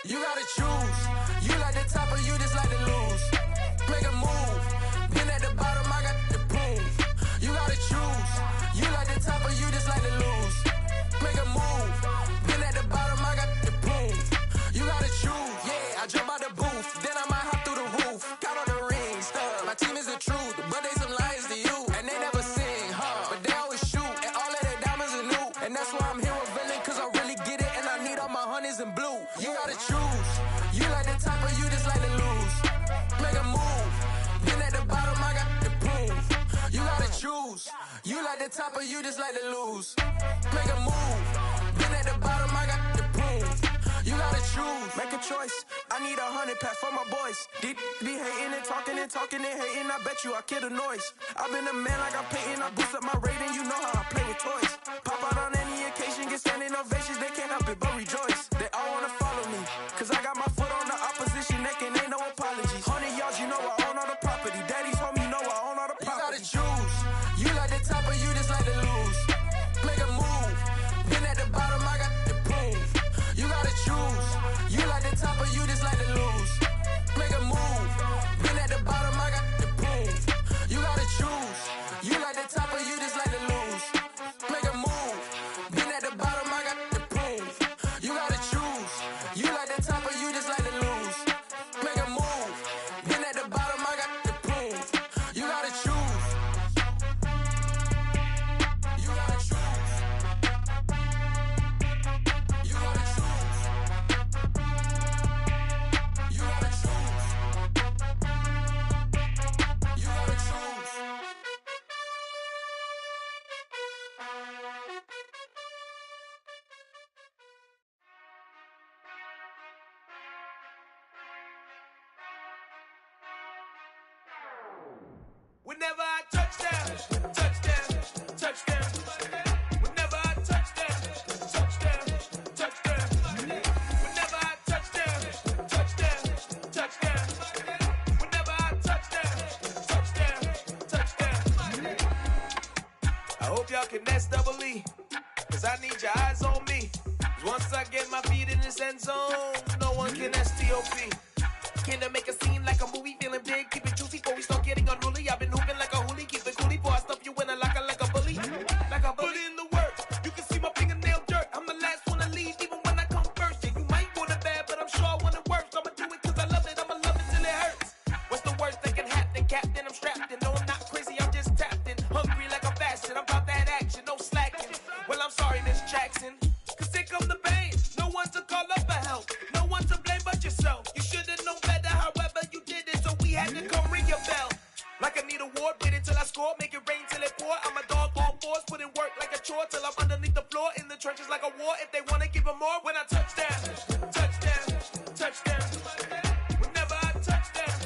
Speaker 16: You gotta choose. You like the top or you just like to lose. Make a move. Been at the bottom, I got the proof. You gotta choose. You like the top or you just like to lose. Make a move. Been at the bottom, I got the proof. You gotta choose. Yeah, I jump out the booth. Then I might hop through the roof. Count on the rings. My team is the truth, but they some liars to you. And they never sing, but they always shoot. And all of their diamonds are new. And that's why I'm here with villain, cause I really get it. And I need all my honeys in blue. You gotta choose. You like the top or you just like to lose. Make a move. Been at the bottom, I got the proof. You gotta choose. You like the top or you just like to lose. Make a move. Been at the bottom, I got the proof. You gotta choose. Make a choice. I need 100 pack for my boys. Be hating and talking and hating. I bet you I kill the noise. I've been a man like I'm Peyton. I boost up my rating. You know how I play with toys. Pop out on any occasion, get standing ovations. They can't help it but rejoice. They all wanna follow me, cause I got my foot on the opposition neck and ain't no apologies. 100 yards, you know I own all the property. Daddy's home, you know I own all the property. You gotta choose. You like the top or you just like to lose. Make a move. Been at the bottom, I got the proof. You gotta choose. You like the top or you just like to lose. Make a move. Been at the bottom, I got the proof. You gotta choose. You like the top or you just like to lose. Make a move. Been at the bottom, I got the proof. You gotta choose. You like the top or you just like to lose. Make a move. Been at the bottom, I got the proof. You gotta choose. You gotta choose. You gotta choose. You gotta choose. You gotta choose.
Speaker 9: Whenever I touch down, touchdown, touchdown. Whenever I touch down, touchdown, touchdown. Whenever I touch down, touchdown, touchdown. Whenever I touch down, touchdown, touchdown. I hope y'all can nest double E, cause I need your eyes on me. Cause once I get my feet in this end zone, no one can STOP. Can I make a scene like a movie, feeling big, keep it juicy before we start getting unruly. I've been hooping like a hoolie, keep it coolie before I stuff you in a locker like a bully. Like a bully. Put in the work, you can see my fingernail dirt. I'm the last one to leave, even when I come first. Yeah, you might want it bad, but I'm sure I want it worse. I'ma do it cause I love it, I'ma love it till it hurts. What's the worst that can happen, Captain? I'm strapped in, no I'm not crazy, I'm just tapped in. Hungry like a bastard, I'm about that action, no slacking. Well, I'm sorry, Miss Jackson, cause here come the pain. No one to call up for help, no one to blame but yourself. You should've known better, however you did it, so we had to come ring your bell. Like I need a ward, wait until I score, make it rain till it pour. I'm a dog on fours, put in work like a chore till I'm underneath the floor in the trenches like
Speaker 16: like a war. If they wanna give them more, when I touch down, touchdown, touchdown. Whenever I touch down,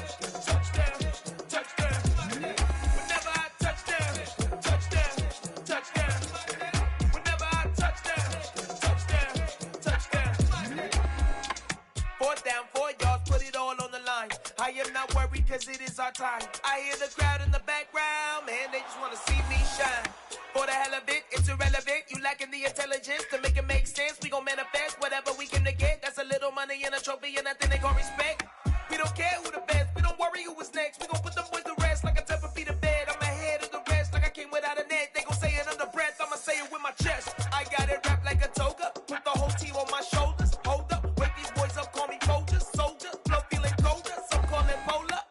Speaker 16: touchdown, touchdown. Whenever I touch down, touchdown, touchdown. Whenever I touch down, touchdown, touchdown. 4th down, 4 yards, put it all on the line. I am not worried cause it is our time. I hear the crowd in the background, man, they just wanna see me shine. For the hell of it, it's irrelevant. You lacking the intelligence to make it make sense. We gon' manifest whatever we can to get. That's a little money and a trophy and nothing they gon' respect. We don't care who the best, we don't worry who was next. We gon' put them boys to rest like a temper feet of bed. I'm ahead of the rest like I came without a net. They gon' say it under breath, I'ma say it with my chest. I got it wrapped like a toga, put the whole team on my shoulders. Hold up, wake these boys up, call me Folgers, soldier. Flow feeling colder, some call it polar.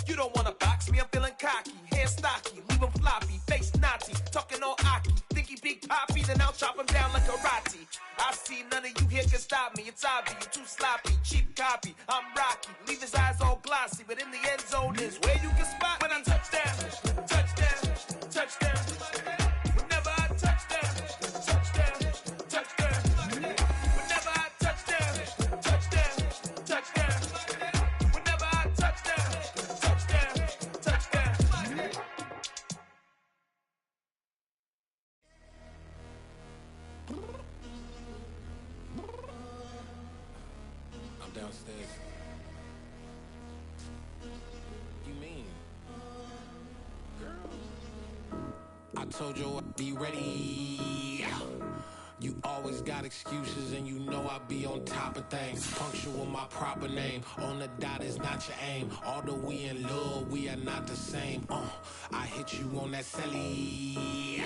Speaker 16: You don't wanna box me, I'm feeling cocky. Hair stocky, leave him floppy, face naughty. Talking all aki, think he big poppy, then I'll chop him down like karate. I see none of you here can stop me. It's obvious, you too sloppy, cheap copy. I'm Rocky, leave his eyes all glossy, but in the end zone is where you can spot when I touch down, touchdown, touchdown. Whenever I touch down, touchdown, touchdown. Whenever I touch down, touchdown, touchdown. Whenever I touch down, touchdown, touchdown.
Speaker 17: I'm downstairs. You mean? Girl. I told you I'd be ready. You always got excuses and you know I be on top of things. Punctual my proper name. On the dot is not your aim. Although we in love, we are not the same. I hit you on that celly.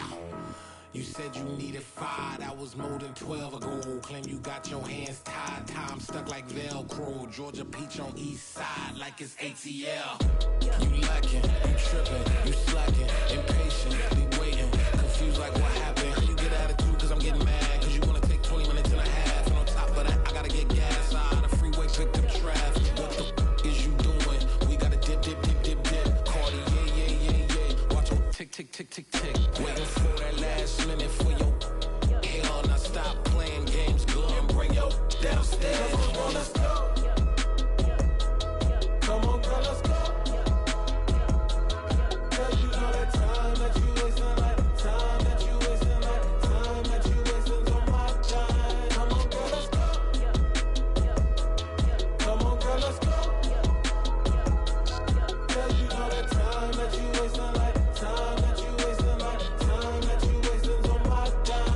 Speaker 17: You said you needed 5, that was more than 12 ago. Claim you got your hands tied, time stuck like Velcro. Georgia Peach on east side like it's ATL. You lacking, you tripping, you slacking, impatient, be waiting, confused like what happened. How you get attitude cause I'm getting mad, cause you wanna take 20 minutes and a half. And on top of that, I gotta get gas out of the freeway, pick up traffic. What the is you doing? We gotta dip, dip, dip, dip, dip. Cardi, yeah. Watch your tick, tick, tick, tick, tick. Waiting for that last minute for your hell. Now stop playing games, go and bring your downstairs. Come on, let's go. Come on, girl, let's go. Cause you know that time that you wasting, like time that you wasting, like time that you wasting on my time. Come on, girl, let's go. Come on, girl, let's go. Cause you know that time that you wasting, like time that you wasting, like time that you wasting on my time.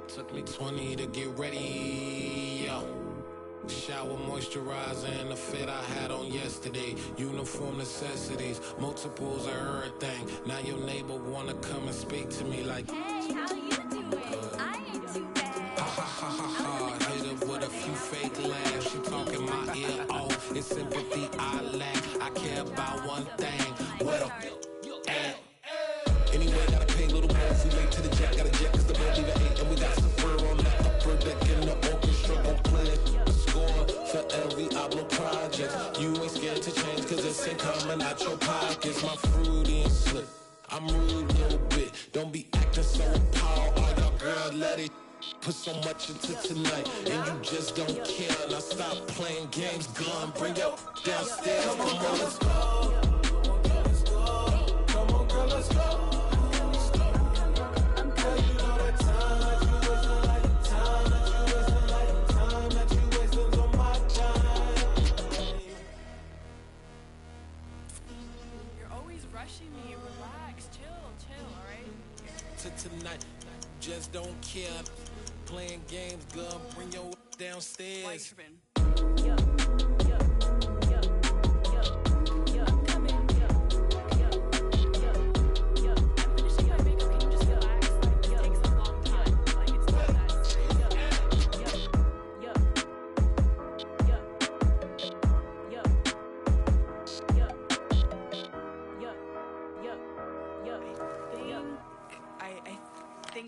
Speaker 17: Took me 20 to get ready, yo. Shower moisturizer and the fit I had on yesterday. Uniform necessities, multiples of everything. Now your neighbor wanna come and speak to me like, hey, how you doing? I ain't too bad. Ha ha ha ha ha. Hit her with a few fake laughs. She talking my ear off. It's sympathy I lack. I care about one thing. What up? Anyway, gotta pay a little more if we late to the jet. Gotta jet cause the boat leave at 8. And we got some fur on the upper deck in the orchestra. Gon' play it. Score for every Ablo project. You ain't scared to change cause it's ain't coming out your pockets. My fruity and slip. I'm rude a little bit. Don't be acting so appalled. All y'all girls let it put so much into tonight. And you just don't care. Now stop playing games. Gun, bring your downstairs. Come on, girl, let's go. Come on, girl, let's go.
Speaker 18: Rushing me, relax, chill, alright?
Speaker 17: Tonight, just don't care. Playing games, girl, bring your downstairs.
Speaker 18: Why you tripping?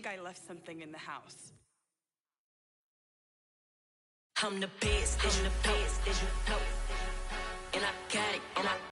Speaker 18: I left something in the house.
Speaker 19: I'm the best, did you know?